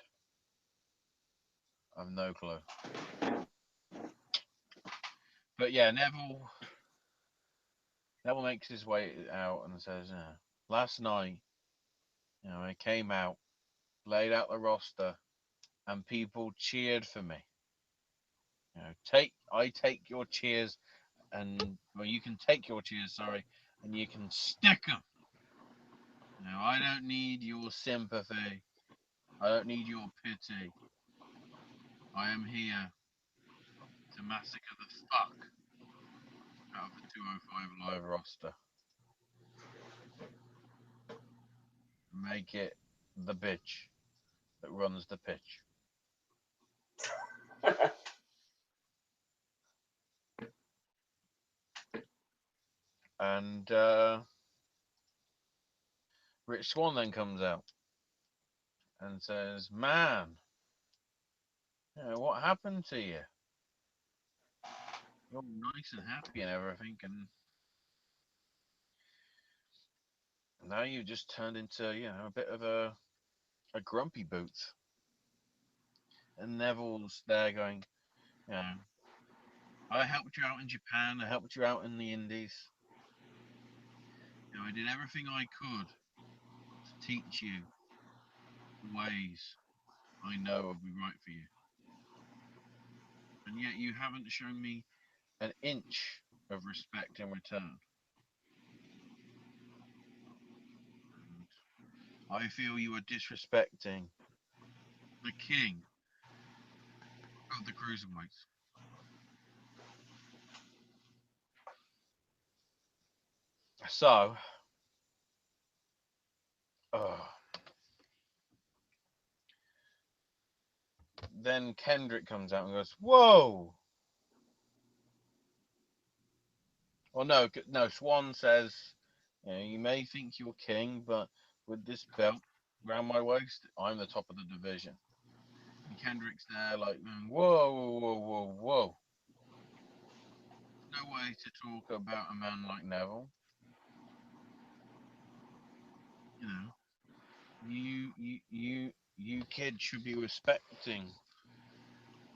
I've no clue. But yeah, Neville makes his way out and says, last night, I came out, laid out the roster, and people cheered for me. I take your cheers, you can take your cheers, sorry, and you can stick them. I don't need your sympathy. I don't need your pity. I am here to massacre the fuck out of the 205 Live roster. Make it the bitch that runs the pitch. And Rich Swann then comes out and says, "Man, what happened to you? You're nice and happy and everything, and now you just turned into, a bit of a grumpy boot." And Neville's there going, "I helped you out in Japan. I helped you out in the Indies. I did everything I could to teach you the ways I know will be right for you. And yet you haven't shown me an inch of respect in return. And I feel you are disrespecting the king of the cruiserweights." So, then Kendrick comes out and goes, "Whoa!" Well, no. Swan says, "You may think you're king, but with this belt around my waist, I'm the top of the division." And Kendrick's there like, "Whoa, whoa, whoa, whoa, whoa. no way to talk about a man like Neville. You know, you kids should be respecting.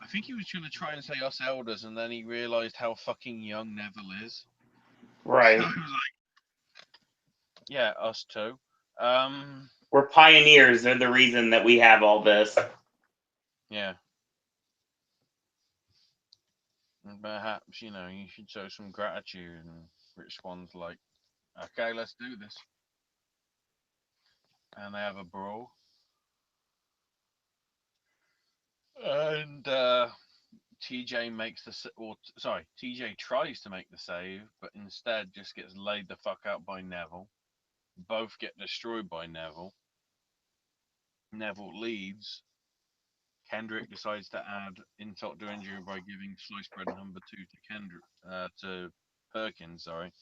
I think he was going to try and say us elders, and then he realised how fucking young Neville is. Right. So I was like, yeah, us too. We're pioneers. They're the reason that we have all this. Yeah. And perhaps, you should show some gratitude and respond like, okay, let's do this. And they have a brawl. And TJ makes TJ tries to make the save, but instead just gets laid the fuck out by Neville. Both get destroyed by Neville. Neville leaves. Kendrick decides to add insult to injury by giving sliced bread number 2 to Perkins, sorry.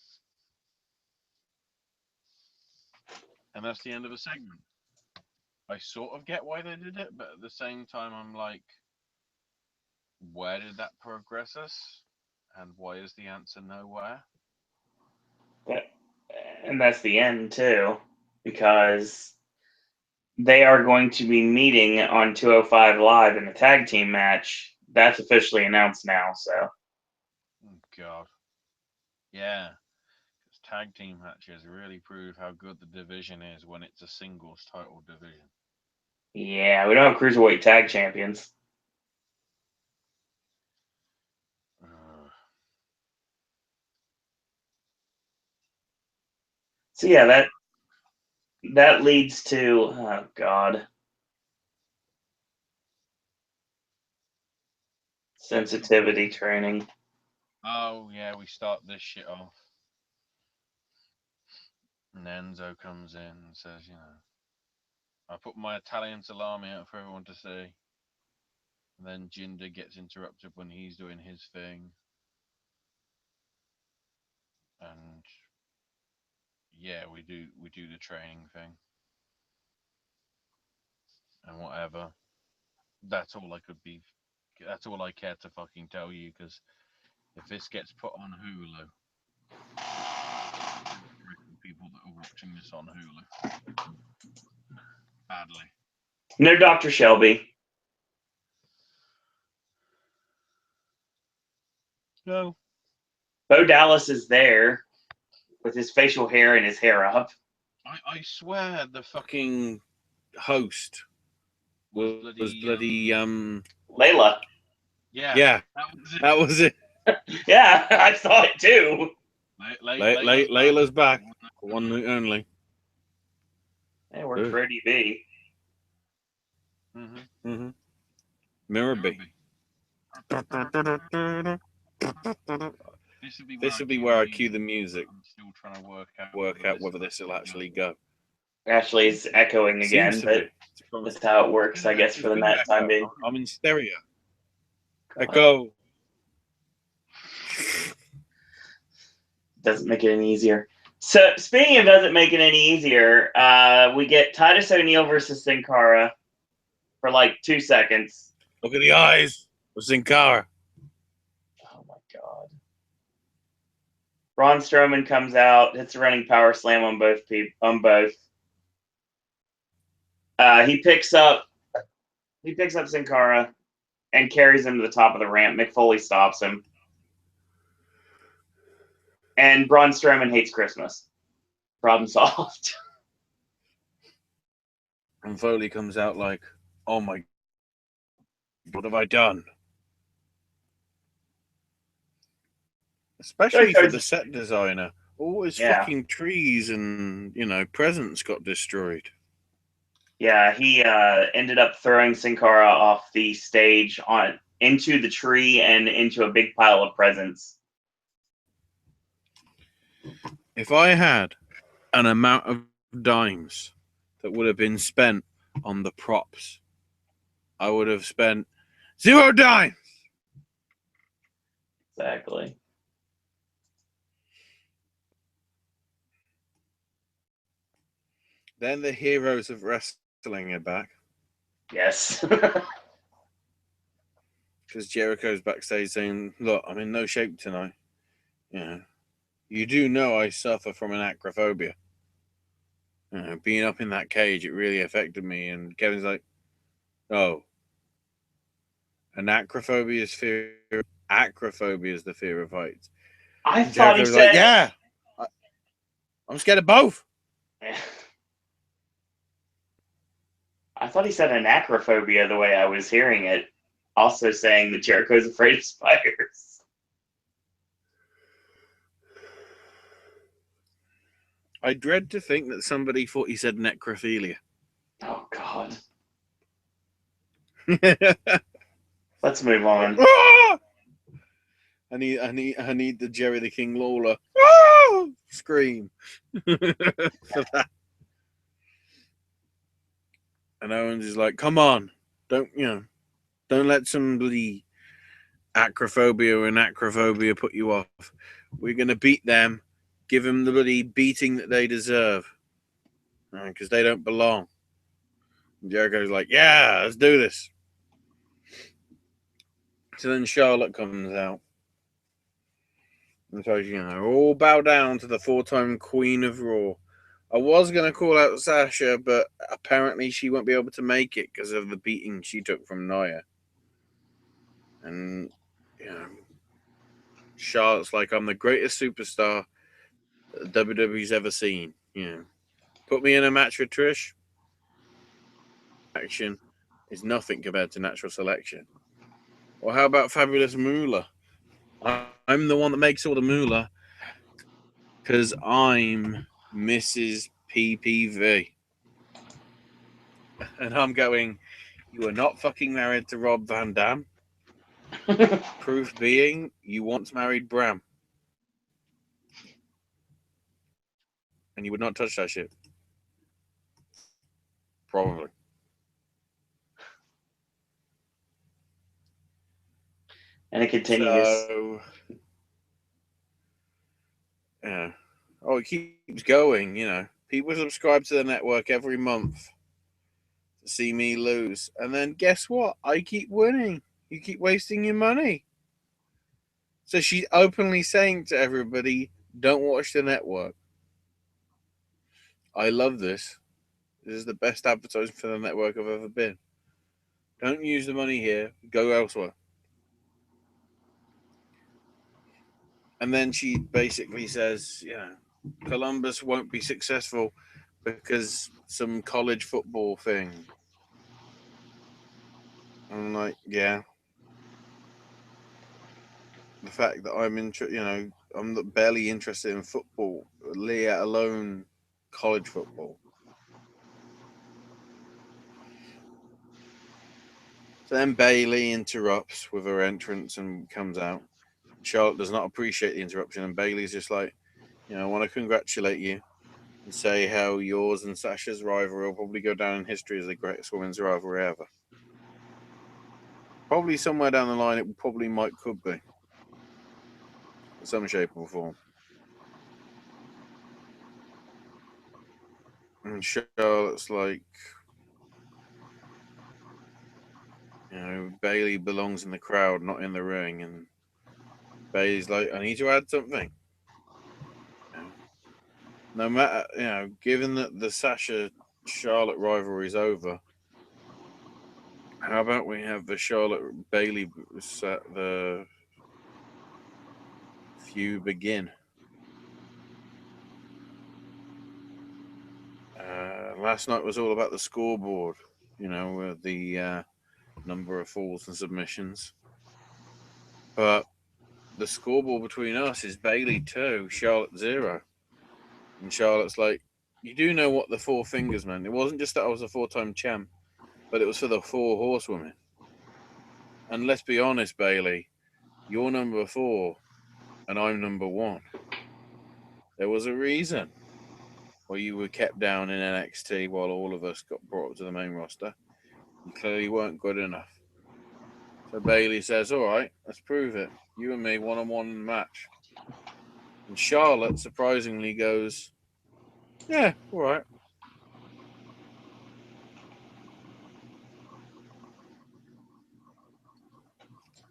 And that's the end of the segment. I sort of get why they did it, but at the same time, I'm like, where did that progress us? And why is the answer nowhere? And that's the end, too, because they are going to be meeting on 205 Live in a tag team match. That's officially announced now, so. Oh, God. Yeah. Because tag team matches really prove how good the division is when it's a singles title division. Yeah, we don't have cruiserweight tag champions. So yeah, that leads to, oh God, sensitivity training. Oh, yeah, we start this shit off. And Enzo comes in and says, I put my Italian salami out for everyone to see. And then Jinder gets interrupted when he's doing his thing. And yeah, we do the training thing. And whatever. That's all I care to fucking tell you, because if this gets put on Hulu, people that are watching this on Hulu badly. No Dr. Shelby. No. Bo Dallas is there with his facial hair and his hair up. I swear the Fucking host was bloody Layla. Yeah. That was it. Yeah, I saw it too. Layla's back. One and only. It worked for Eddie B. Mm-hmm. Mirror B. This would be where I cue the music. I'm still trying to work out whether this will actually go. Ashley's echoing again, Seems to but be. that's how it works, I guess, for the time being. I'm in stereo. God. Echo. Doesn't make it any easier. So, speaking of doesn't make it any easier, we get Titus O'Neil versus Sin Cara for like 2 seconds. Look at the eyes of Sin Cara. Oh my God. Braun Strowman comes out, hits a running power slam on both. He picks up Sin Cara and carries him to the top of the ramp. Mick Foley stops him. And Braun Strowman hates Christmas. Problem solved. And Foley comes out like, oh my, what have I done? Especially for the set designer. All his fucking trees and, presents got destroyed. Yeah, he ended up throwing Sin Cara off the stage into the tree and into a big pile of presents. If I had an amount of dimes that would have been spent on the props, I would have spent 0 dimes. Exactly. Then the heroes of wrestling are back. Yes. Because Jericho's backstage saying, look, I'm in no shape tonight. You do know I suffer from an acrophobia. Being up in that cage, it really affected me. And Kevin's like, oh, an acrophobia is fear. Acrophobia is the fear of heights. I And thought he Jericho's said. like, yeah, I'm scared of both. I thought he said anacrophobia the way I was hearing it. Also saying that Jericho's afraid of spiders. I dread to think that somebody thought he said necrophilia. Oh God. Like, Let's move on. ah! I need the Jerry the King Lawler scream for that. And Owens is like, come on, don't let somebody acrophobia or anacrophobia put you off. We're gonna beat them, give them the bloody beating that they deserve, because they don't belong. And Jericho's like, yeah, let's do this. So then Charlotte comes out. And so, all bow down to the 4-time Queen of Raw. I was going to call out Sasha, but apparently she won't be able to make it because of the beating she took from Nia. And, Charlotte's like, I'm the greatest superstar that WWE's ever seen. Put me in a match with Trish. Action is nothing compared to natural selection. Or how about Fabulous Moolah? I'm the one that makes all the moolah because I'm Mrs. PPV. And I'm going, you are not fucking married to Rob Van Dam. Proof being, you once married Bram. And you would not touch that shit. Probably. And it continues. So, yeah. Oh, it keeps going, People subscribe to the network every month to see me lose. And then guess what? I keep winning. You keep wasting your money. So she's openly saying to everybody, don't watch the network. I love this. This is the best advertising for the network I've ever been. Don't use the money here. Go elsewhere. And then she basically says, Columbus won't be successful because some college football thing. I'm like, yeah. The fact that I'm barely interested in football, let alone college football. So then Bayley interrupts with her entrance and comes out. Charlotte does not appreciate the interruption, and Bayley's just like, I want to congratulate you and say how yours and Sasha's rivalry will probably go down in history as the greatest women's rivalry ever. Probably somewhere down the line, it could be. In some shape or form. And Charlotte's like, Bayley belongs in the crowd, not in the ring. And Bayley's like, I need to add something. No matter, given that the Sasha-Charlotte rivalry is over, how about we have the Charlotte-Bayley the feud begin? Last night was all about the scoreboard, with the number of falls and submissions. But the scoreboard between us is Bayley 2, Charlotte 0. And Charlotte's like, you do know what the 4 fingers meant. It wasn't just that I was a 4-time champ, but it was for the 4 horsewomen. And let's be honest, Bayley, you're number 4 and I'm number 1. There was a reason why you were kept down in NXT while all of us got brought up to the main roster. You clearly weren't good enough. So Bayley says, all right, let's prove it. You and me, 1-on-1 in the match. And Charlotte surprisingly goes, yeah, all right.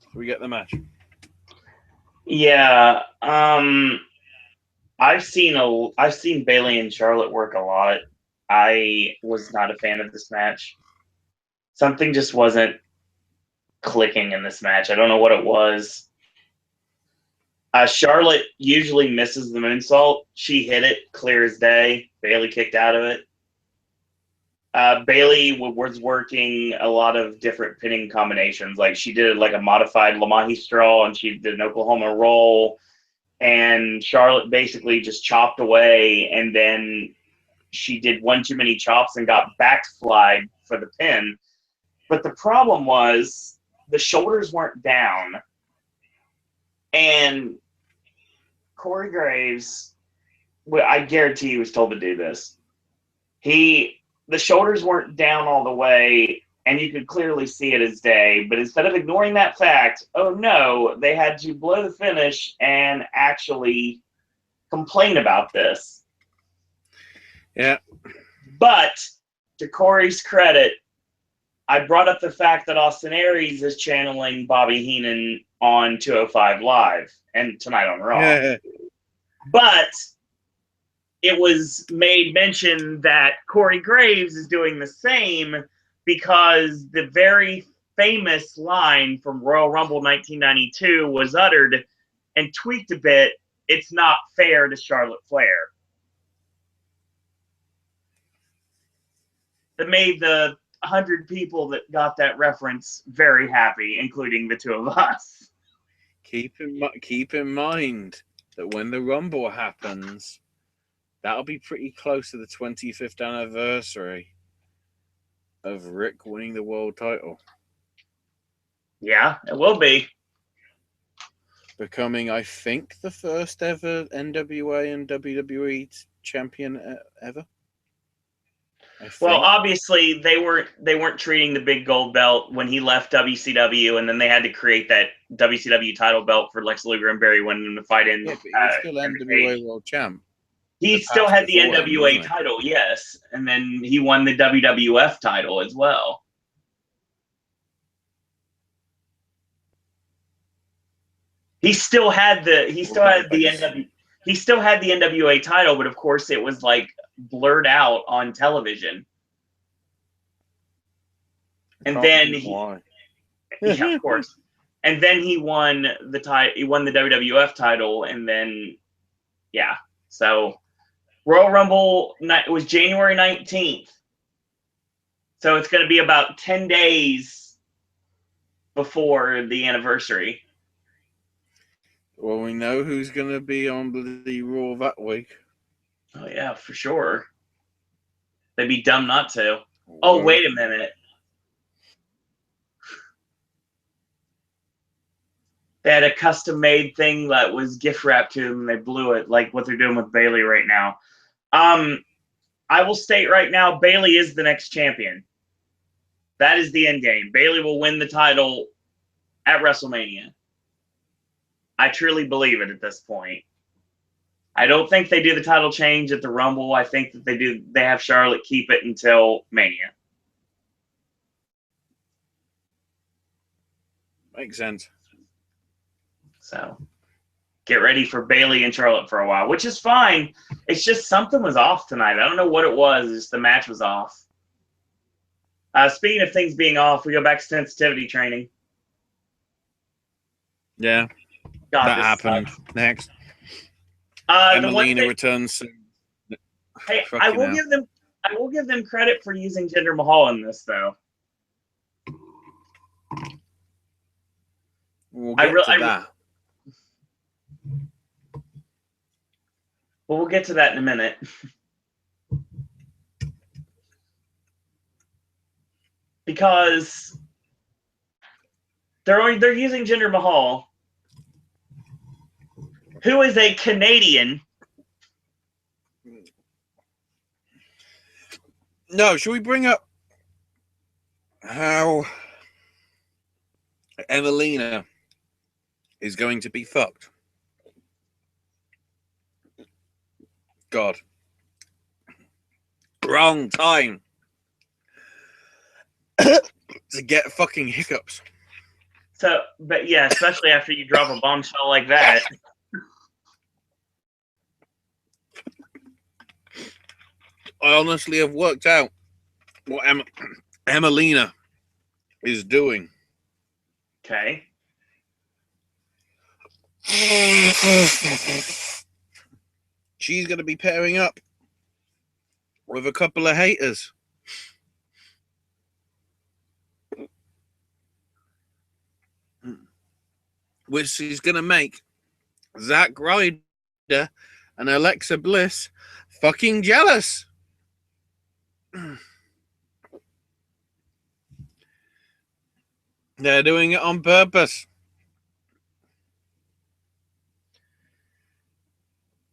So we get the match. Yeah. I've seen Bailey and Charlotte work a lot. I was not a fan of this match. Something just wasn't clicking in this match. I don't know what it was. Charlotte usually misses the moonsault. She hit it clear as day. Bailey kicked out of it. Bailey was working a lot of different pinning combinations. Like she did like a modified Lamahi straw, and she did an Oklahoma roll. And Charlotte basically just chopped away, and then she did one too many chops and got backslide for the pin. But the problem was the shoulders weren't down. And Corey Graves, well, I guarantee he was told to do this. The shoulders weren't down all the way, and you could clearly see it as day. But instead of ignoring that fact, oh no, they had to blow the finish and actually complain about this. Yeah. But to Corey's credit, I brought up the fact that Austin Aries is channeling Bobby Heenan on 205 Live and tonight on Raw. Yeah. But it was made mention that Corey Graves is doing the same because the very famous line from Royal Rumble 1992 was uttered and tweaked a bit. It's not fair to Charlotte Flair. That made the 100 people that got that reference very happy, including the two of us. Keep in mind that when the Rumble happens, that'll be pretty close to the 25th anniversary of Rick winning the world title. Yeah, it will be. Becoming, I think, the first ever NWA and WWE champion ever. Well, obviously they weren't treating the big gold belt when he left WCW, and then they had to create that WCW title belt for Lex Luger and Barry Windham to fight in. Yeah, but he was still NWA world champ. He still had the NWA title, yes, and then he won the WWF title as well. He still had the NWA title, but of course it was like blurred out on television. And then yeah, of course. And then he won the WWF title, and then yeah. So Royal Rumble was January 19th. So it's going to be about 10 days before the anniversary. Well, we know who's going to be on the Raw that week. Oh, yeah, for sure. They'd be dumb not to. Oh, wait a minute. They had a custom-made thing that was gift wrapped to them, and they blew it, like what they're doing with Bayley right now. I will state right now, Bayley is the next champion. That is the end game. Bayley will win the title at WrestleMania. I truly believe it at this point. I don't think they do the title change at the Rumble. I think that they have Charlotte keep it until Mania. Makes sense. So get ready for Bayley and Charlotte for a while, which is fine. It's just something was off tonight. I don't know what it was. It's just the match was off. Speaking of things being off, we go back to sensitivity training. Yeah. God, that happened. Sucks. Next. Emelina returns soon. Hey, I will give them credit for using Jinder Mahal in this, though. We'll get to that. Well, we'll get to that in a minute. Because they're using Jinder Mahal, who is a Canadian. No, should we bring up how Emelina is going to be fucked? God. Wrong time to get fucking hiccups. So, but yeah, especially after you drop a bombshell like that. I honestly have worked out what Emelina is doing. Okay. She's going to be pairing up with a couple of haters. Which is going to make Zack Ryder and Alexa Bliss fucking jealous. They're doing it on purpose.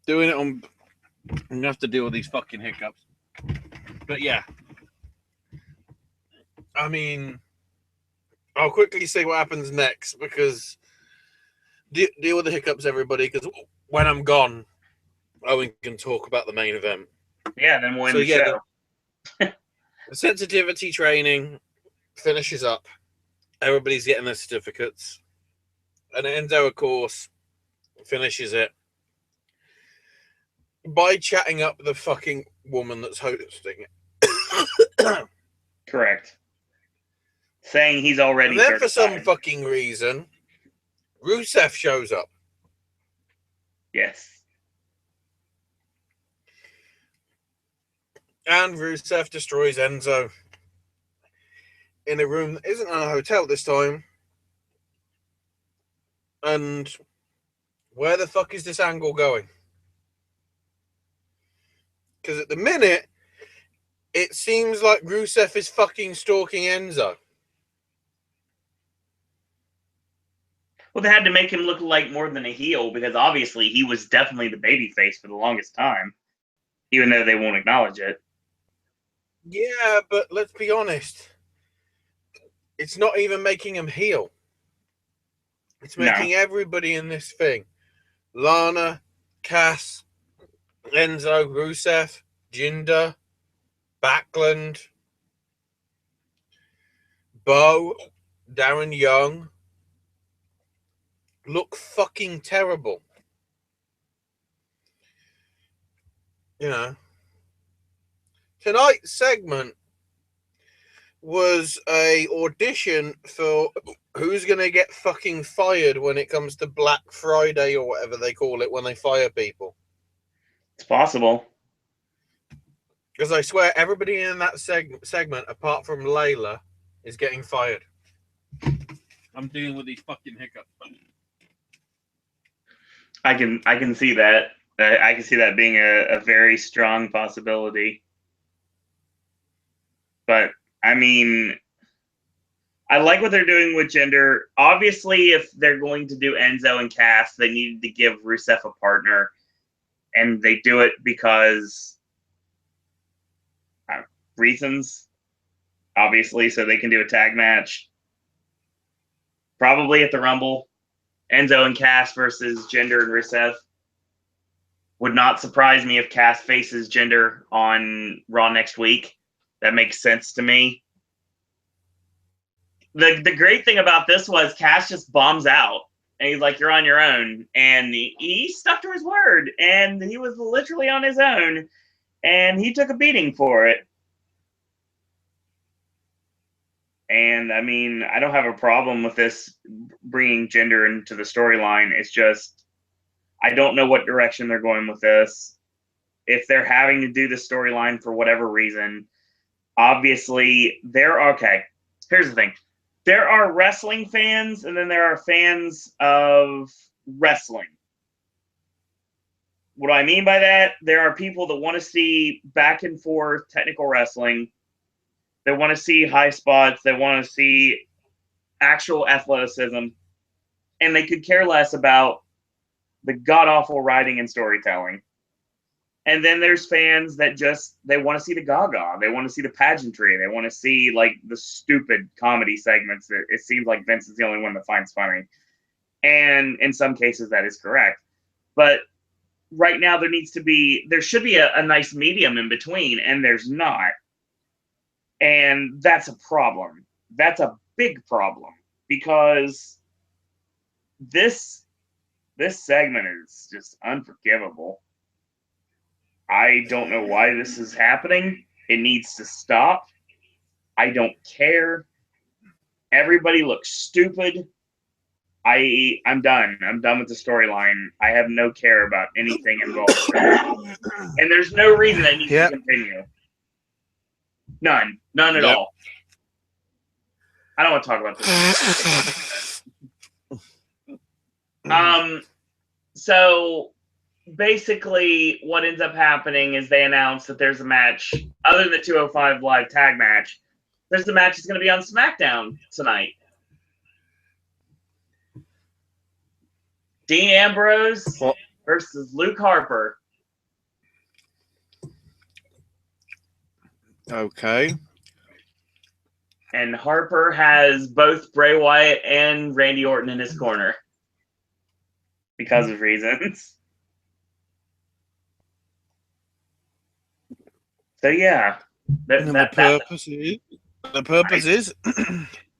Doing it on... I'm going to have to deal with these fucking hiccups. But yeah. I mean, I'll quickly say what happens next, because deal with the hiccups, everybody, because when I'm gone, Owen can talk about the main event. Yeah, then we'll end the show. The sensitivity training finishes up. Everybody's getting their certificates. And Enzo, of course, finishes it by chatting up the fucking woman that's hosting it. Correct. Saying he's already And then certified. for some fucking reason, Rusev shows up. Yes. And Rusev destroys Enzo in a room that isn't a hotel this time. And where the fuck is this angle going? Because at the minute, it seems like Rusev is fucking stalking Enzo. Well, they had to make him look like more than a heel, because obviously he was definitely the babyface for the longest time, even though they won't acknowledge it. Yeah, but let's be honest. It's not even making him heel. It's making everybody in this thing. Lana, Cass, Enzo, Rusev, Jinder, Backlund, Bo, Darren Young look fucking terrible. You know. Tonight's segment was a audition for who's going to get fucking fired when it comes to Black Friday or whatever they call it when they fire people. It's possible. Because I swear everybody in that segment, apart from Layla, is getting fired. I'm dealing with these fucking hiccups. I can see that. I can see that being a very strong possibility. But I mean, I like what they're doing with Jinder. Obviously, if they're going to do Enzo and Cass, they needed to give Rusev a partner, and they do it because reasons, obviously, so they can do a tag match. Probably at the Rumble, Enzo and Cass versus Jinder and Rusev. Would not surprise me if Cass faces Jinder on Raw next week. That makes sense to me. The great thing about this was Cass just bombs out. And he's like, you're on your own. And he stuck to his word. And he was literally on his own. And he took a beating for it. And, I mean, I don't have a problem with this bringing Jinder into the storyline. It's just, I don't know what direction they're going with this. If they're having to do the storyline for whatever reason, obviously, okay, here's the thing. There are wrestling fans, and then there are fans of wrestling. What do I mean by that? There are people that want to see back and forth technical wrestling. They want to see high spots. They want to see actual athleticism. And they could care less about the god-awful writing and storytelling. And then there's fans that they want to see the gaga. They want to see the pageantry. They want to see, like, the stupid comedy segments that it seems like Vince is the only one that finds funny. And in some cases, that is correct. But right now, there should be a nice medium in between, and there's not. And that's a problem. That's a big problem, because this segment is just unforgivable. I don't know why this is happening. It needs to stop. I don't care. Everybody looks stupid. I'm done. I'm done with the storyline. I have no care about anything involved. And there's no reason it needs to continue. None at all. I don't want to talk about this. So basically what ends up happening is they announce that there's a match other than the 205 live tag match. There's the match that's going to be on SmackDown tonight. Dean Ambrose versus Luke Harper. Okay. And Harper has both Bray Wyatt and Randy Orton in his corner because of reasons. So yeah, the purpose is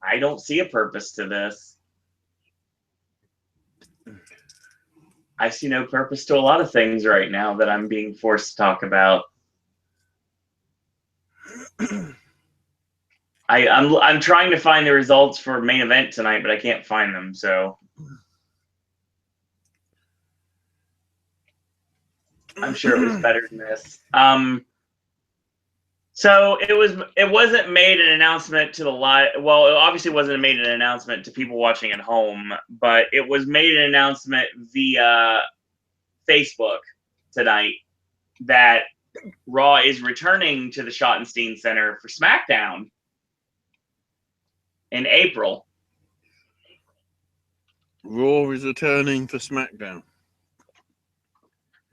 I don't see a purpose to this. I see no purpose to a lot of things right now that I'm being forced to talk about. I'm trying to find the results for main event tonight, but I can't find them. So I'm sure it was better than this. So it wasn't made an announcement to the live. Well, it obviously wasn't made an announcement to people watching at home, but it was made an announcement via Facebook tonight that Raw is returning to the Schottenstein Center for SmackDown in April. Raw is returning for SmackDown.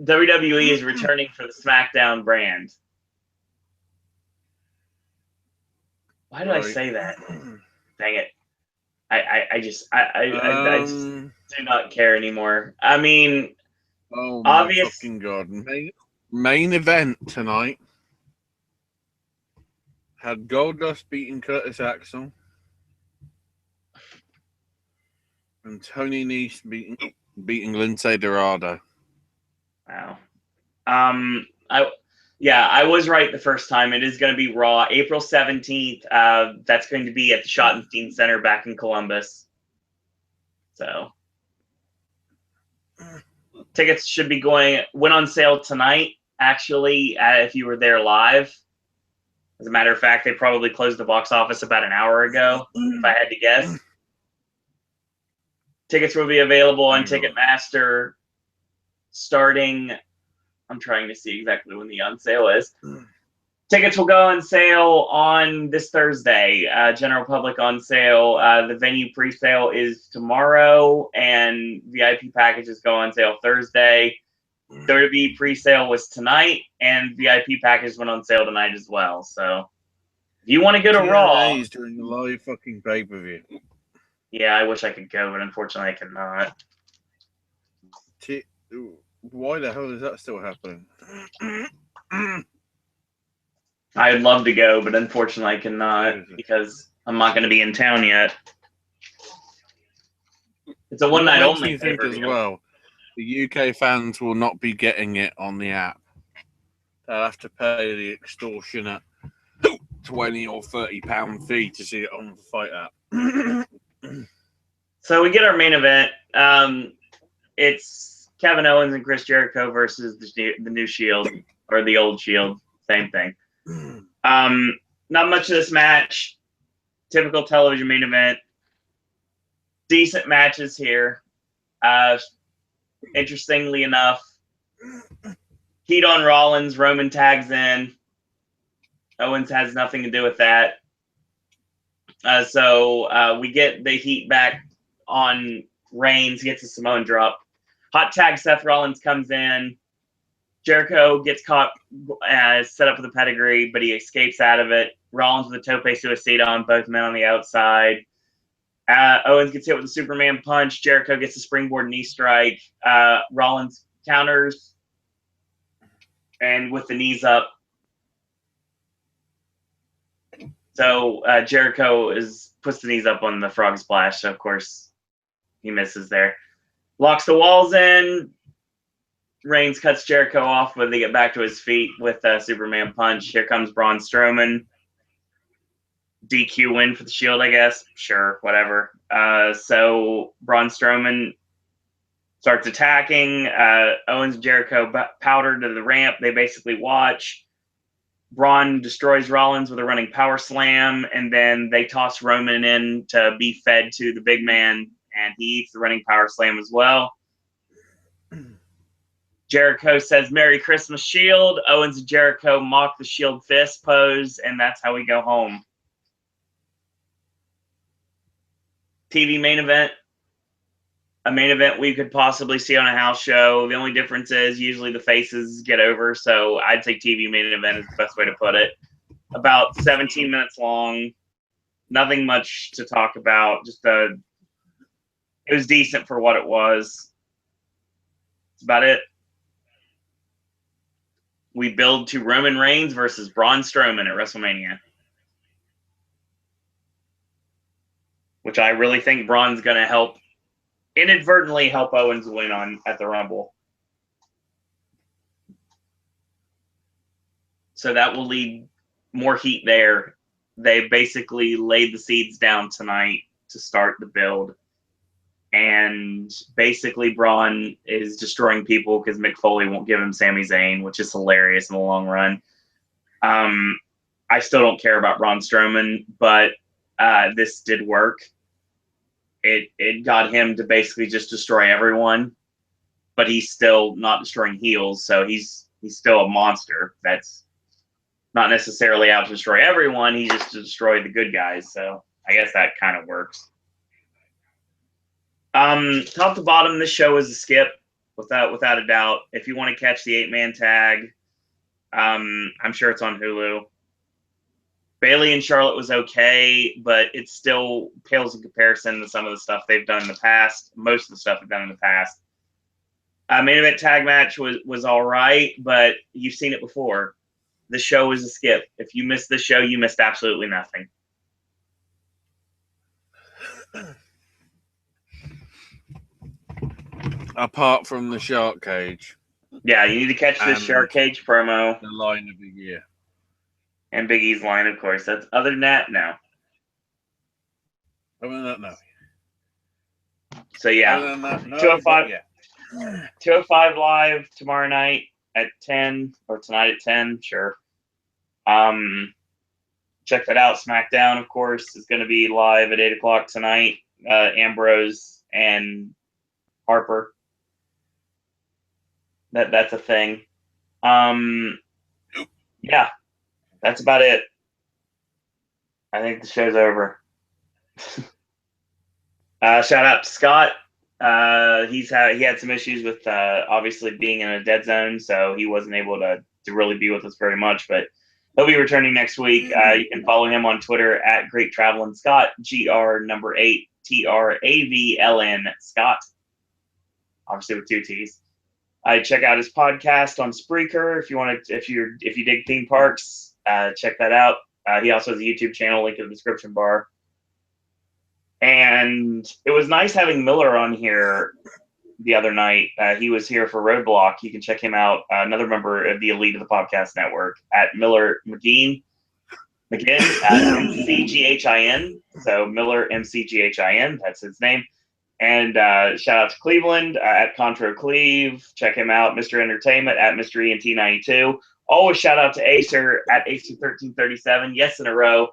WWE is returning for the SmackDown brand. Why did I say that? Dang it. I just do not care anymore. I mean, oh my fucking god. Main event tonight had Goldust beating Curtis Axel and Tony Nese beating Lindsay Dorado. Wow. I was right the first time. It is going to be Raw, April 17th. That's going to be at the Schottenstein Center back in Columbus. So tickets went on sale tonight, actually, if you were there live. As a matter of fact, they probably closed the box office about an hour ago, if I had to guess. Tickets will be available on Ticketmaster starting... I'm trying to see exactly when the on sale is. Tickets will go on sale on this Thursday. General public on sale. The venue pre-sale is tomorrow, and VIP packages go on sale Thursday. WWE pre-sale was tonight, and VIP packages went on sale tonight as well. So, if you want to go to Raw, he's doing a live fucking pay-per-view. Yeah, I wish I could go, but unfortunately I cannot. Why the hell is that still happening? I'd love to go, but unfortunately I cannot because I'm not going to be in town yet. It's a one night only. I think as well, the UK fans will not be getting it on the app. They'll have to pay the extortionate £20 or £30 fee to see it on the Fight app. So we get our main event. It's Kevin Owens and Chris Jericho versus the new Shield, or the old Shield, same thing. Not much of this match. Typical television main event. Decent matches here. Interestingly enough, heat on Rollins. Roman tags in. Owens has nothing to do with that. So we get the heat back on Reigns. Gets a Samoan drop. Hot tag Seth Rollins comes in. Jericho gets caught, set up with a pedigree, but he escapes out of it. Rollins with a tope suicida on both men on the outside. Owens gets hit with a Superman punch. Jericho gets a springboard knee strike. Rollins counters, and with the knees up. So Jericho puts the knees up on the frog splash. So of course, he misses there. Locks the walls in. Reigns cuts Jericho off when they get back to his feet with a Superman punch. Here comes Braun Strowman. DQ win for the Shield, I guess. Sure, whatever. So Braun Strowman starts attacking. Owens and Jericho powder to the ramp. They basically watch. Braun destroys Rollins with a running power slam, and then they toss Roman in to be fed to the big man, and he eats the running power slam as well. Jericho says, "Merry Christmas, Shield." Owens and Jericho mock the Shield fist pose, and that's how we go home. TV main event. A main event we could possibly see on a house show. The only difference is usually the faces get over, so I'd say TV main event is the best way to put it. About 17 minutes long. Nothing much to talk about. It was decent for what it was. That's about it. We build to Roman Reigns versus Braun Strowman at WrestleMania, which I really think Braun's going to inadvertently help Owens win at the Rumble. So that will lead more heat there. They basically laid the seeds down tonight to start the build. And basically Braun is destroying people because Mick Foley won't give him Sami Zayn, which is hilarious in the long run. I still don't care about Braun Strowman, but this did work. It got him to basically just destroy everyone, but he's still not destroying heels, so he's still a monster. That's not necessarily out to destroy everyone. He's just to destroy the good guys. So I guess that kind of works. Top to bottom, this show is a skip without a doubt. If you want to catch the 8-man tag, I'm sure it's on Hulu. Bayley and Charlotte was okay, but it still pales in comparison to some of the stuff they've done in the past. Most of the stuff they've done in the past. Main event tag match was all right, but you've seen it before. The show is a skip. If you missed the show, you missed absolutely nothing. Apart from the shark cage. Yeah, you need to catch this shark cage promo. The line of the year. And Big E's line, of course. That's other than that, no. Other than that, no. So yeah, Other than that, no, 205, yeah. 205 live tomorrow night at 10 or tonight at 10. Sure. Check that out. SmackDown, of course, is going to be live at 8 o'clock tonight. Ambrose and Harper. That's a thing. Yeah, that's about it. I think the show's over. Shout out to Scott. He had some issues with obviously being in a dead zone, so he wasn't able to really be with us very much, but he'll be returning next week. You can follow him on Twitter at Great Travelin' Scott, GR8 TRAVLN Scott, obviously with 2 T's. Check out his podcast on Spreaker if you dig theme parks. Check that out. He also has a YouTube channel, link in the description bar. And it was nice having Miller on here the other night. He was here for Roadblock. You can check him out. Another member of the elite of the Popcast Network at Miller McGinn MCGHIN. So Miller MCGHIN. That's his name. And shout out to Cleveland at Contro Cleve. Check him out. Mr. Entertainment at Mr. ENT92. Always shout out to Acer at Acer1337. Yes, in a row.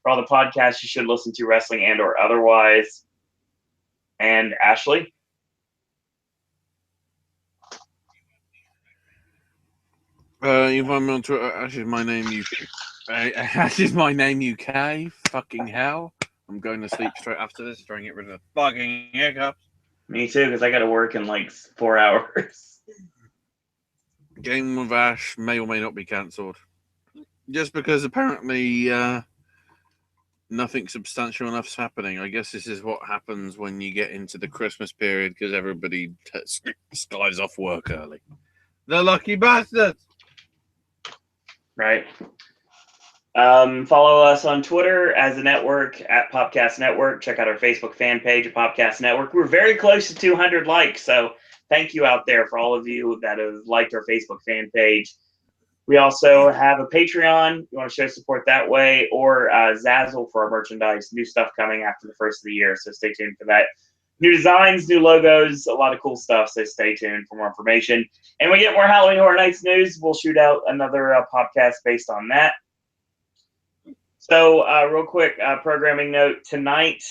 For all the podcasts you should listen to, wrestling and or otherwise. And Ashley? You find me on Twitter. Ash is my name. Ash is my name. UK. Fucking hell. I'm going to sleep straight after this, trying to get rid of the fucking hiccups. Me too, because I got to work in like 4 hours. Game with Ash may or may not be cancelled. Just because apparently nothing substantial enough's happening. I guess this is what happens when you get into the Christmas period because everybody skies off work early. The lucky bastards! Right. Follow us on Twitter as a network at Popcast Network. Check out our Facebook fan page at Popcast Network. We're very close to 200 likes, so thank you out there for all of you that have liked our Facebook fan page. We also have a Patreon. You want to show support that way, or Zazzle for our merchandise. New stuff coming after the first of the year, so stay tuned for that. New designs, new logos, a lot of cool stuff, so stay tuned for more information. And we get more Halloween Horror Nights news. We'll shoot out another podcast based on that. So, real quick, programming note tonight,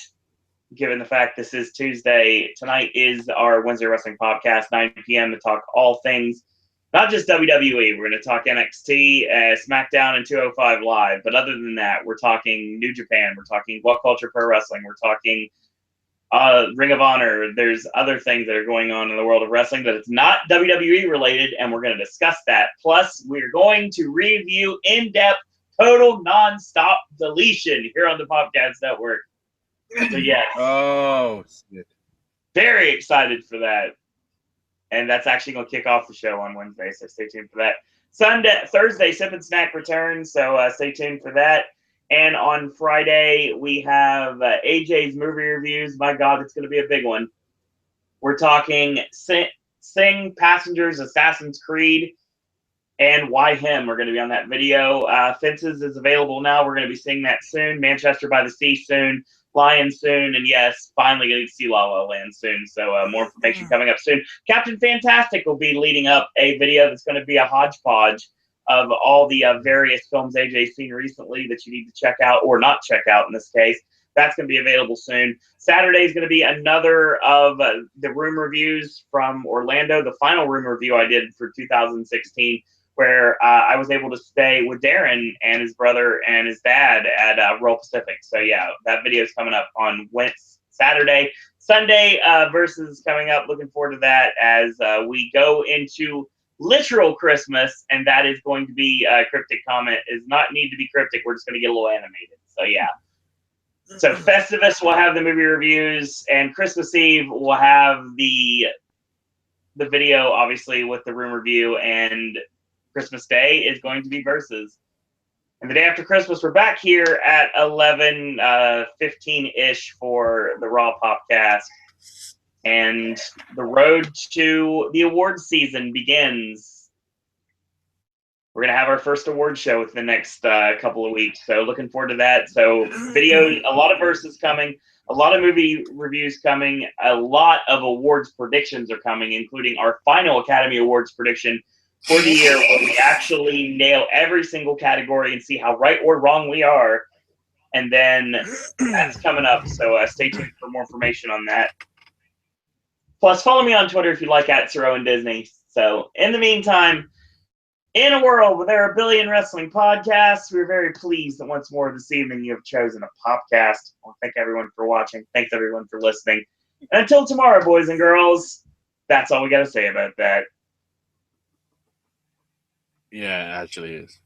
given the fact this is Tuesday, tonight is our Wednesday Wrestling Podcast, 9 p.m. to talk all things, not just WWE. We're going to talk NXT, SmackDown, and 205 Live. But other than that, we're talking New Japan. We're talking What Culture Pro Wrestling. We're talking Ring of Honor. There's other things that are going on in the world of wrestling that it's not WWE related, and we're going to discuss that. Plus, we're going to review in-depth Total Non-Stop Deletion here on the Popcast Network. So yes. Oh, shit. Very excited for that. And that's actually going to kick off the show on Wednesday, so stay tuned for that. Thursday, Sip and Snack returns, so stay tuned for that. And on Friday, we have AJ's movie reviews. My God, it's going to be a big one. We're talking Sing, Passengers, Assassin's Creed, and Why Him are going to be on that video. Fences is available now. We're going to be seeing that soon. Manchester by the Sea soon. Lion soon. And yes, finally getting to see La La Land soon. So more information coming up soon. Captain Fantastic will be leading up a video that's going to be a hodgepodge of all the various films AJ's seen recently that you need to check out, or not check out in this case. That's going to be available soon. Saturday is going to be another of the room reviews from Orlando, the final room review I did for 2016, where I was able to stay with Darren and his brother and his dad at Royal Pacific. So, yeah, that video is coming up on Saturday. Sunday versus coming up. Looking forward to that as we go into literal Christmas, and that is going to be cryptic comment. Is not need to be cryptic. We're just going to get a little animated. So, yeah. So Festivus will have the movie reviews, and Christmas Eve will have the video, obviously, with the room review, and Christmas Day is going to be Versus. And the day after Christmas, we're back here at 11:15-ish for the Raw Popcast. And the road to the awards season begins. We're going to have our first award show within the next couple of weeks. So looking forward to that. So videos, a lot of Versus coming, a lot of movie reviews coming, a lot of awards predictions are coming, including our final Academy Awards prediction for the year, where we actually nail every single category and see how right or wrong we are. And then that's coming up. So stay tuned for more information on that. Plus, follow me on Twitter if you like at Sir and Disney. So in the meantime, in a world where there are a billion wrestling podcasts, we're very pleased that once more this evening you have chosen a Popcast. I want to thank everyone for watching. Thanks everyone for listening. And until tomorrow, boys and girls, that's all we got to say about that. Yeah, it actually is.